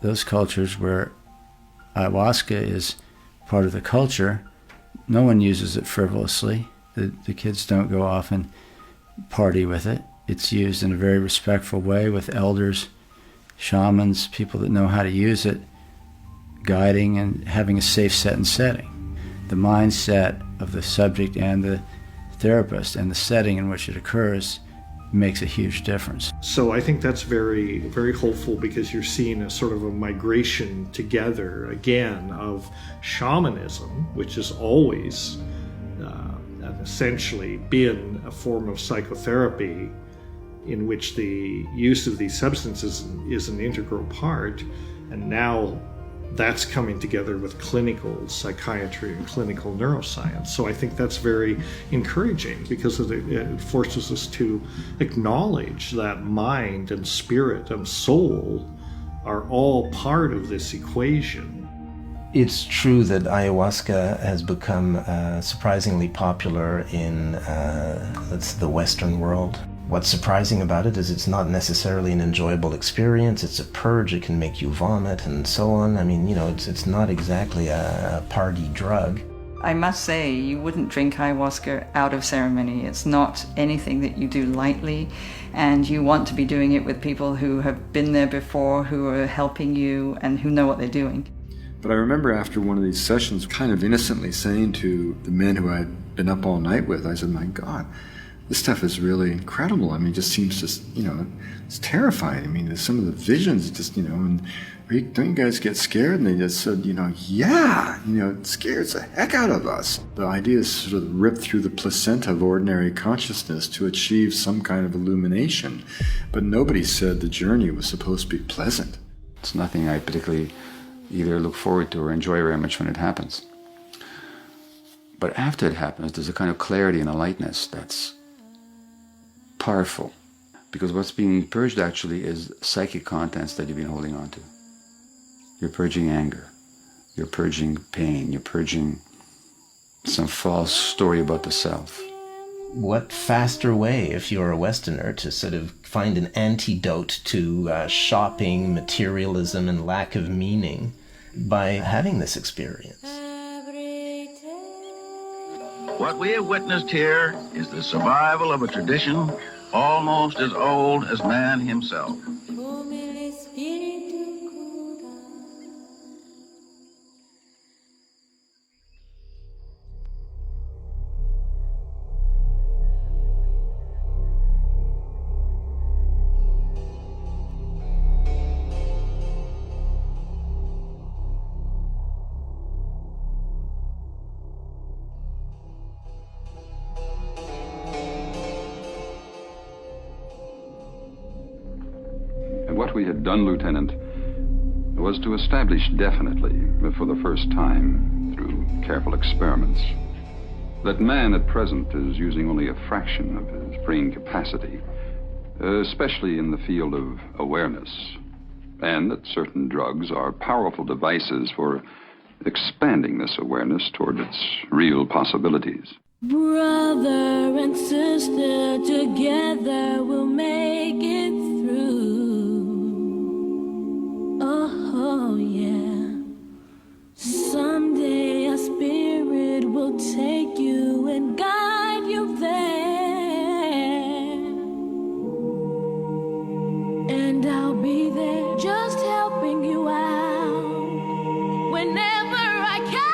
Those cultures where ayahuasca is part of the culture, no one uses it frivolously. The kids don't go off and party with it. It's used in a very respectful way with elders, shamans, people that know how to use it, guiding and having a safe set and setting. The mindset of the subject and the therapist and the setting in which it occurs makes a huge difference. So I think that's very, very hopeful, because you're seeing a sort of a migration together again of shamanism, which has always essentially been a form of psychotherapy in which the use of these substances is an integral part, and now that's coming together with clinical psychiatry and clinical neuroscience. So I think that's very encouraging, because it forces us to acknowledge that mind and spirit and soul are all part of this equation. It's true that ayahuasca has become surprisingly popular in the Western world. What's surprising about it is it's not necessarily an enjoyable experience. It's a purge. It can make you vomit and so on. I mean, it's not exactly a party drug. I must say, you wouldn't drink ayahuasca out of ceremony. It's not anything that you do lightly, and you want to be doing it with people who have been there before, who are helping you, and who know what they're doing. But I remember after one of these sessions kind of innocently saying to the men who I'd been up all night with, I said, my God, this stuff is really incredible. I mean, it just seems just, it's terrifying. I mean, some of the visions just, and don't you guys get scared? And they just said, yeah, it scares the heck out of us. The idea is sort of rip through the placenta of ordinary consciousness to achieve some kind of illumination. But nobody said the journey was supposed to be pleasant. It's nothing I particularly either look forward to or enjoy very much when it happens. But after it happens, there's a kind of clarity and a lightness that's powerful, because what's being purged actually is psychic contents that you've been holding on to. You're purging anger, you're purging pain, you're purging some false story about the self. What faster way, if you're a Westerner, to sort of find an antidote to shopping, materialism, and lack of meaning by having this experience? What we have witnessed here is the survival of a tradition almost as old as man himself. What we had done, Lieutenant, was to establish definitely, for the first time, through careful experiments, that man at present is using only a fraction of his brain capacity, especially in the field of awareness, and that certain drugs are powerful devices for expanding this awareness toward its real possibilities. Brother and sister, together we'll make it through. Oh, yeah. Someday a spirit will take you and guide you there. And I'll be there just helping you out whenever I can.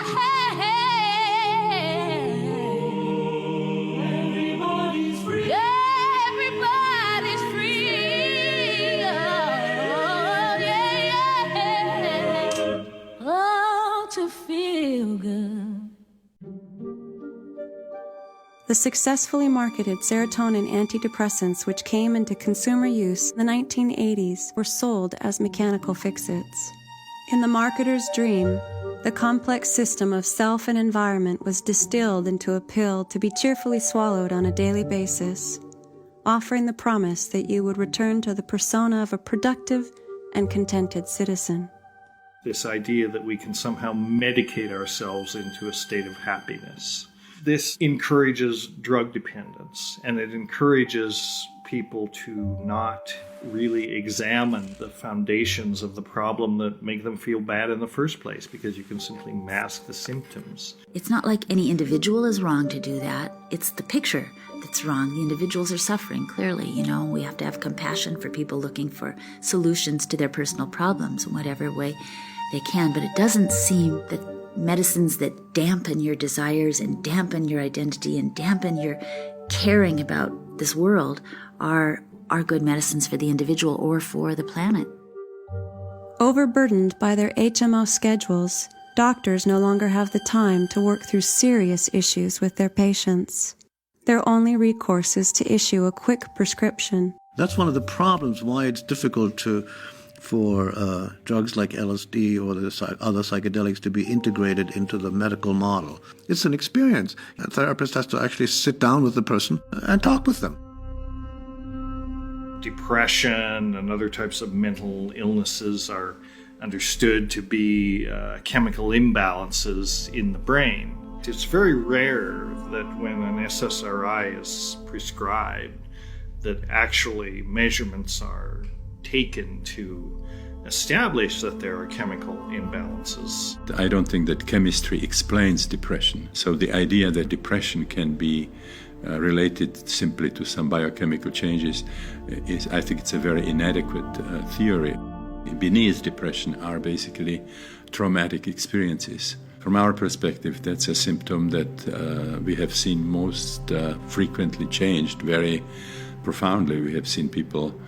Everybody's free. Everybody's free. Oh, yeah. Oh, to feel good. The successfully marketed serotonin antidepressants which came into consumer use in the 1980s were sold as mechanical fix-its. In the marketer's dream, the complex system of self and environment was distilled into a pill to be cheerfully swallowed on a daily basis, offering the promise that you would return to the persona of a productive and contented citizen. This idea that we can somehow medicate ourselves into a state of happiness. This encourages drug dependence, and it encourages people to not really examine the foundations of the problem that make them feel bad in the first place, because you can simply mask the symptoms. It's not like any individual is wrong to do that. It's the picture that's wrong. The individuals are suffering, clearly. You know, we have to have compassion for people looking for solutions to their personal problems in whatever way they can. But it doesn't seem that medicines that dampen your desires and dampen your identity and dampen your caring about this world are good medicines for the individual or for the planet. Overburdened by their HMO schedules, doctors no longer have the time to work through serious issues with their patients. Their only recourse is to issue a quick prescription. That's one of the problems why it's difficult for drugs like LSD or the other psychedelics to be integrated into the medical model. It's an experience. A therapist has to actually sit down with the person and talk with them. Depression and other types of mental illnesses are understood to be chemical imbalances in the brain. It's very rare that when an SSRI is prescribed, that actually measurements are taken to establish that there are chemical imbalances. I don't think that chemistry explains depression. So the idea that depression can be related simply to some biochemical changes is, I think it's a very inadequate theory. Beneath depression are basically traumatic experiences. From our perspective, that's a symptom that we have seen most frequently changed very profoundly. We have seen people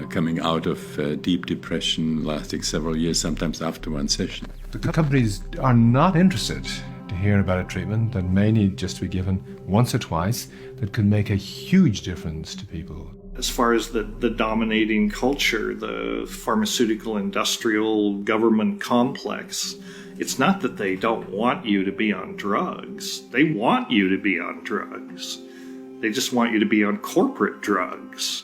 coming out of deep depression lasting several years, sometimes after one session. The companies are not interested to hear about a treatment that may need just to be given once or twice that could make a huge difference to people. As far as the dominating culture, the pharmaceutical, industrial, government complex, it's not that they don't want you to be on drugs. They want you to be on drugs. They just want you to be on corporate drugs.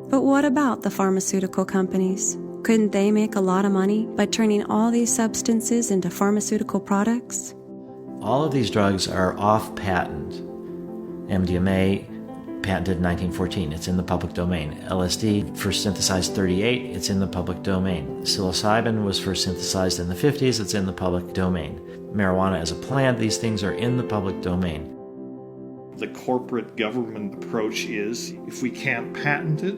But what about the pharmaceutical companies? Couldn't they make a lot of money by turning all these substances into pharmaceutical products? All of these drugs are off patent. MDMA, patented in 1914, it's in the public domain. LSD, first synthesized 38, it's in the public domain. Psilocybin was first synthesized in the 50s, it's in the public domain. Marijuana as a plant, these things are in the public domain. The corporate government approach is, if we can't patent it,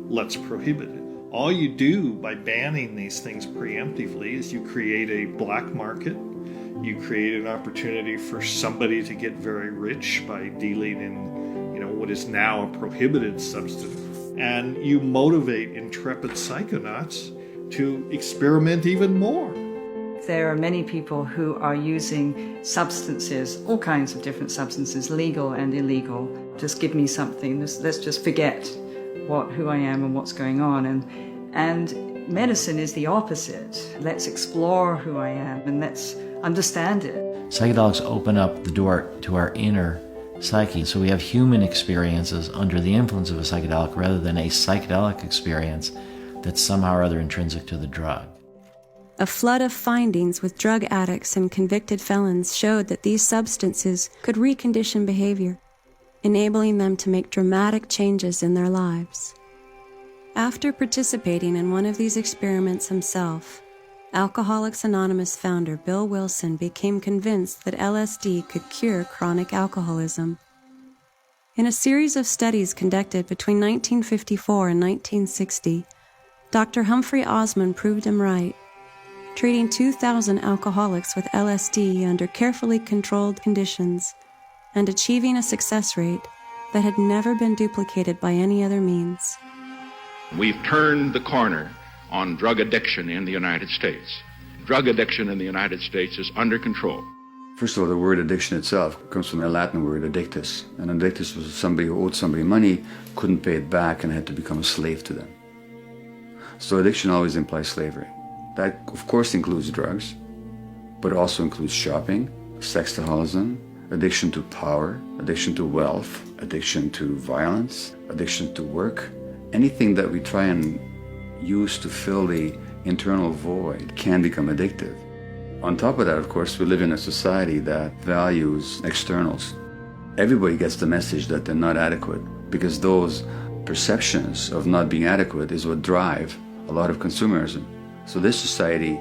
let's prohibit it. All you do by banning these things preemptively is you create a black market, you create an opportunity for somebody to get very rich by dealing in, what is now a prohibited substance, and you motivate intrepid psychonauts to experiment even more. There are many people who are using substances, all kinds of different substances, legal and illegal. Just give me something, let's just forget who I am and what's going on. And medicine is the opposite. Let's explore who I am and let's understand it. Psychedelics open up the door to our inner psyche, so we have human experiences under the influence of a psychedelic rather than a psychedelic experience that's somehow or other intrinsic to the drug. A flood of findings with drug addicts and convicted felons showed that these substances could recondition behavior, enabling them to make dramatic changes in their lives. After participating in one of these experiments himself, Alcoholics Anonymous founder Bill Wilson became convinced that LSD could cure chronic alcoholism. In a series of studies conducted between 1954 and 1960, Dr. Humphrey Osmond proved him right, treating 2,000 alcoholics with LSD under carefully controlled conditions and achieving a success rate that had never been duplicated by any other means. We've turned the corner on drug addiction in the United States. Drug addiction in the United States is under control. First of all, the word addiction itself comes from a Latin word, addictus. And addictus was somebody who owed somebody money, couldn't pay it back, and had to become a slave to them. So addiction always implies slavery. That, of course, includes drugs, but also includes shopping, sexaholism, addiction to power, addiction to wealth, addiction to violence, addiction to work. Anything that we try and use to fill the internal void can become addictive. On top of that, of course, we live in a society that values externals. Everybody gets the message that they're not adequate, because those perceptions of not being adequate is what drive a lot of consumerism. So this society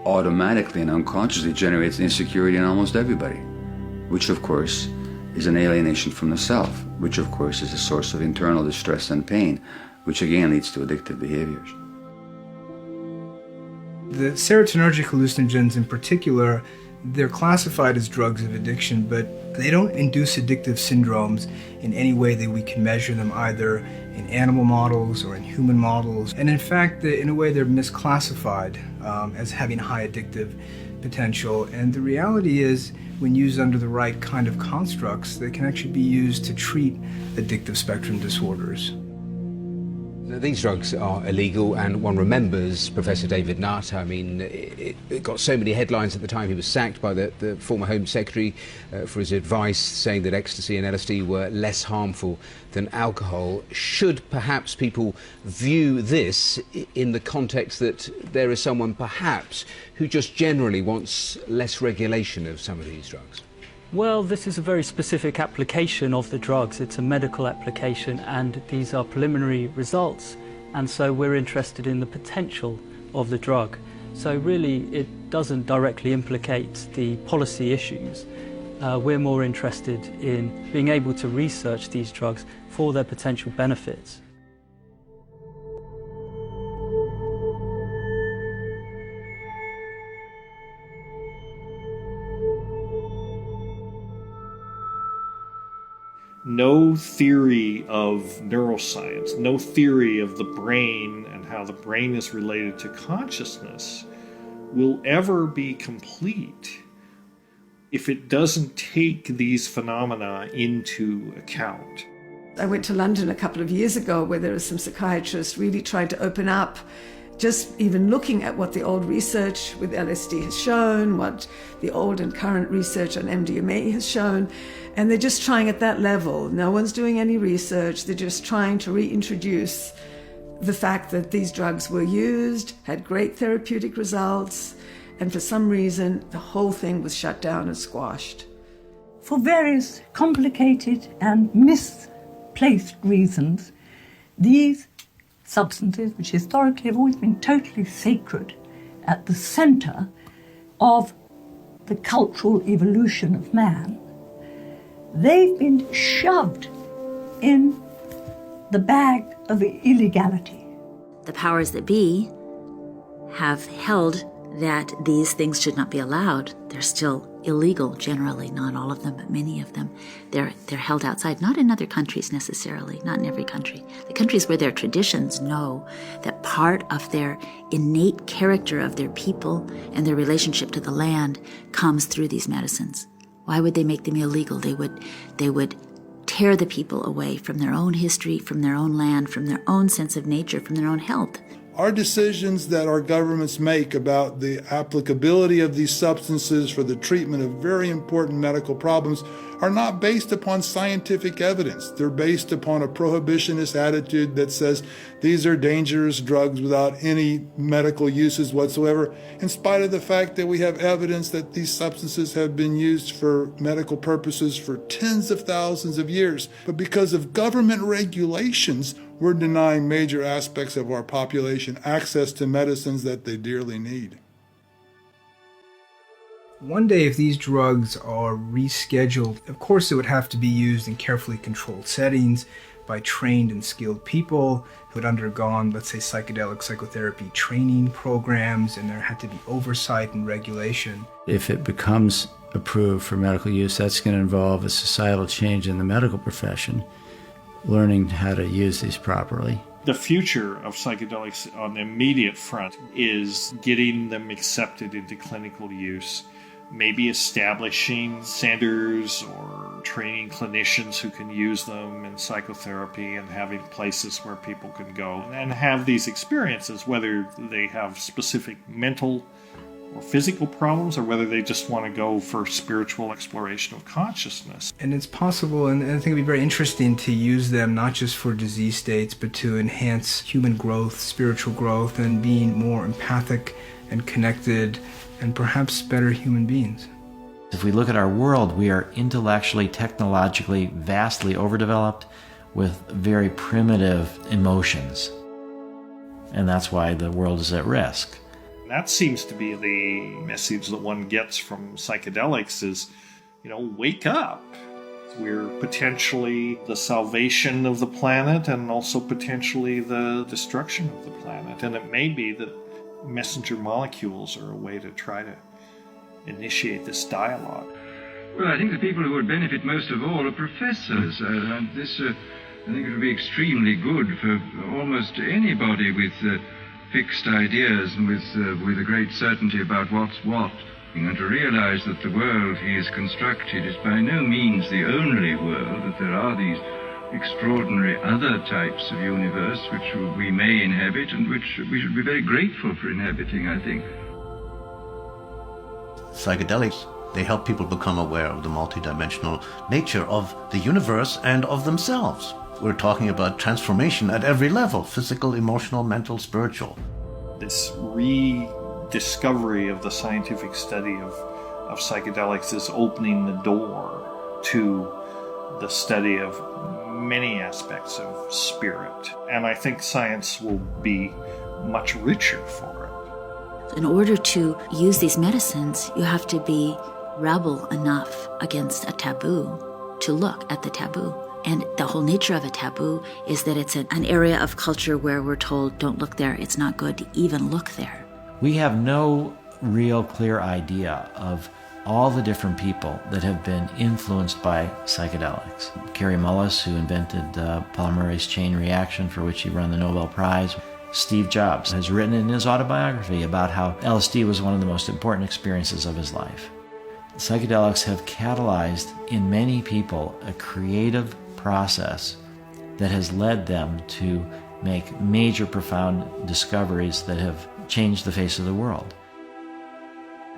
automatically and unconsciously generates insecurity in almost everybody, which of course is an alienation from the self, which of course is a source of internal distress and pain, which again leads to addictive behaviors. The serotonergic hallucinogens in particular, they're classified as drugs of addiction, but they don't induce addictive syndromes in any way that we can measure them, either in animal models or in human models. And in fact, in a way, they're misclassified as having high addictive potential. And the reality is, when used under the right kind of constructs, they can actually be used to treat addictive spectrum disorders. These drugs are illegal, and one remembers Professor David Nutt. I mean, it got so many headlines at the time. He was sacked by the former Home Secretary for his advice, saying that ecstasy and LSD were less harmful than alcohol. Should perhaps people view this in the context that there is someone perhaps who just generally wants less regulation of some of these drugs? Well, this is a very specific application of the drugs. It's a medical application, and these are preliminary results, and so we're interested in the potential of the drug. So really it doesn't directly implicate the policy issues. We're more interested in being able to research these drugs for their potential benefits. No theory of neuroscience, no theory of the brain and how the brain is related to consciousness will ever be complete if it doesn't take these phenomena into account. I went to London a couple of years ago where there were some psychiatrists really trying to open up, just even looking at what the old research with LSD has shown, what the old and current research on MDMA has shown, and they're just trying at that level. No one's doing any research, they're just trying to reintroduce the fact that these drugs were used, had great therapeutic results, and for some reason the whole thing was shut down and squashed. For various complicated and misplaced reasons, these substances, which historically have always been totally sacred, at the center of the cultural evolution of man, they've been shoved in the bag of illegality. The powers that be have held that these things should not be allowed. They're still illegal generally, not all of them, but many of them. They're held outside, not in other countries necessarily, not in every country. The countries where their traditions know that part of their innate character of their people and their relationship to the land comes through these medicines. Why would they make them illegal? They would tear the people away from their own history, from their own land, from their own sense of nature, from their own health. Our decisions that our governments make about the applicability of these substances for the treatment of very important medical problems are not based upon scientific evidence. They're based upon a prohibitionist attitude that says these are dangerous drugs without any medical uses whatsoever, in spite of the fact that we have evidence that these substances have been used for medical purposes for tens of thousands of years. But because of government regulations, we're denying major aspects of our population access to medicines that they dearly need. One day, if these drugs are rescheduled, of course it would have to be used in carefully controlled settings by trained and skilled people who had undergone, let's say, psychedelic psychotherapy training programs, and there had to be oversight and regulation. If it becomes approved for medical use, that's going to involve a societal change in the medical profession, learning how to use these properly. The future of psychedelics on the immediate front is getting them accepted into clinical use, maybe establishing centers or training clinicians who can use them in psychotherapy and having places where people can go and have these experiences, whether they have specific mental or physical problems or whether they just want to go for spiritual exploration of consciousness. And it's possible, and I think it'd be very interesting to use them not just for disease states, but to enhance human growth, spiritual growth, and being more empathic and connected and perhaps better human beings. If we look at our world, we are intellectually, technologically, vastly overdeveloped with very primitive emotions. And that's why the world is at risk. That seems to be the message that one gets from psychedelics is, wake up. We're potentially the salvation of the planet and also potentially the destruction of the planet. And it may be that messenger molecules are a way to try to initiate this dialogue. Well, I think the people who would benefit most of all are professors. And this, I think it would be extremely good for almost anybody with fixed ideas and with a great certainty about what's what, and to realize that the world he has constructed is by no means the only world, that there are these extraordinary other types of universe which we may inhabit and which we should be very grateful for inhabiting, I think. Psychedelics, they help people become aware of the multidimensional nature of the universe and of themselves. We're talking about transformation at every level: physical, emotional, mental, spiritual. This rediscovery of the scientific study of psychedelics is opening the door to the study of many aspects of spirit. And I think science will be much richer for it. In order to use these medicines, you have to be rebel enough against a taboo to look at the taboo. And the whole nature of a taboo is that it's an area of culture where we're told, don't look there, it's not good to even look there. We have no real clear idea of all the different people that have been influenced by psychedelics. Kary Mullis, who invented polymerase chain reaction, for which he won the Nobel Prize. Steve Jobs has written in his autobiography about how LSD was one of the most important experiences of his life. Psychedelics have catalyzed in many people a creative process that has led them to make major, profound discoveries that have changed the face of the world.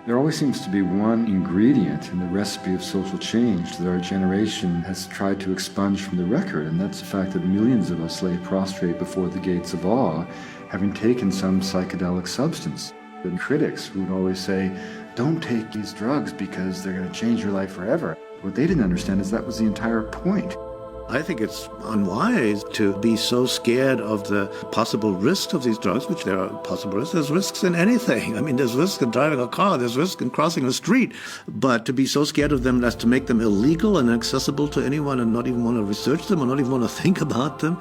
There always seems to be one ingredient in the recipe of social change that our generation has tried to expunge from the record, and that's the fact that millions of us lay prostrate before the gates of awe, having taken some psychedelic substance. And critics would always say, don't take these drugs because they're going to change your life forever. What they didn't understand is that was the entire point. I think it's unwise to be so scared of the possible risks of these drugs, which there are possible risks. There's risks in anything. I mean, there's risks in driving a car, there's risks in crossing a street. But to be so scared of them as to make them illegal and accessible to anyone and not even want to research them or not even want to think about them,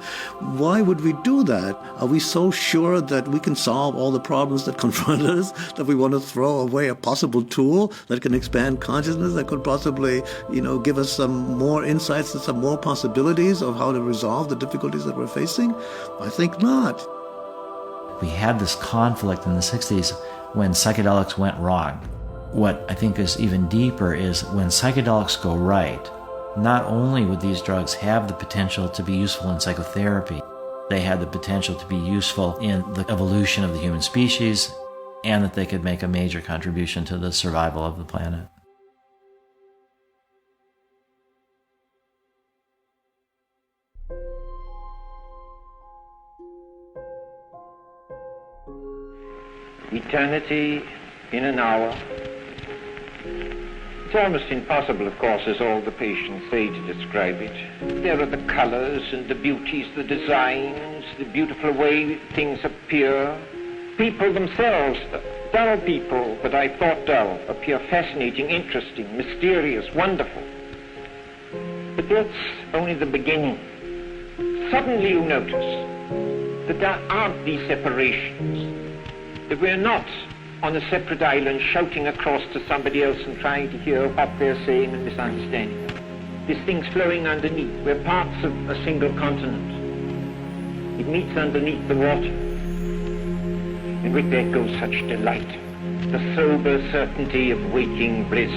why would we do that? Are we so sure that we can solve all the problems that confront us that we want to throw away a possible tool that can expand consciousness, that could possibly, give us some more insights and some more possibilities of how to resolve the difficulties that we're facing? I think not. We had this conflict in the 60s when psychedelics went wrong. What I think is even deeper is when psychedelics go right, not only would these drugs have the potential to be useful in psychotherapy, They had the potential to be useful in the evolution of the human species, and that they could make a major contribution to the survival of the planet. Eternity in an hour. It's almost impossible, of course, as all the patients say, to describe it. There are the colors and the beauties, the designs, the beautiful way things appear. People themselves, dull people that I thought dull, appear fascinating, interesting, mysterious, wonderful. But that's only the beginning. Suddenly you notice that there aren't these separations, that we're not on a separate island shouting across to somebody else and trying to hear what they're saying and misunderstanding. There's things flowing underneath. We're parts of a single continent. It meets underneath the water. And with that goes such delight, the sober certainty of waking bliss.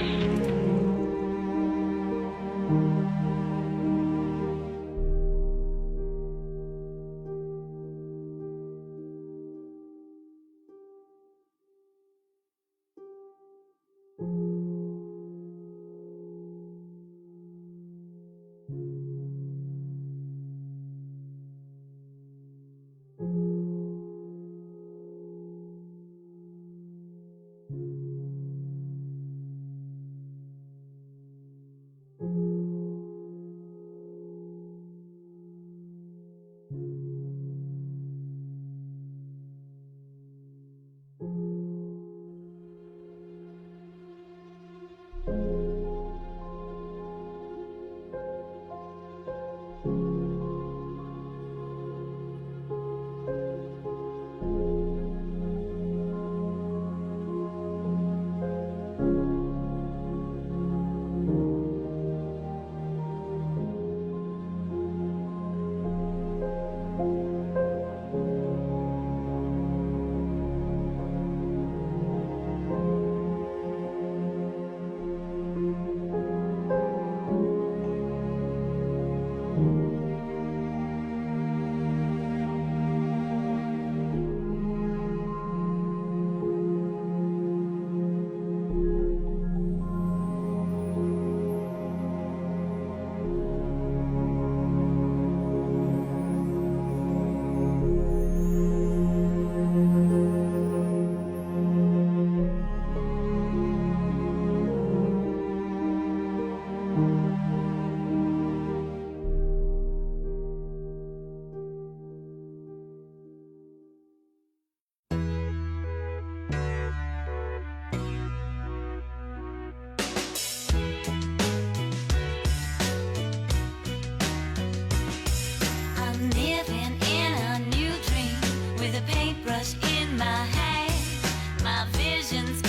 In my hand, my vision's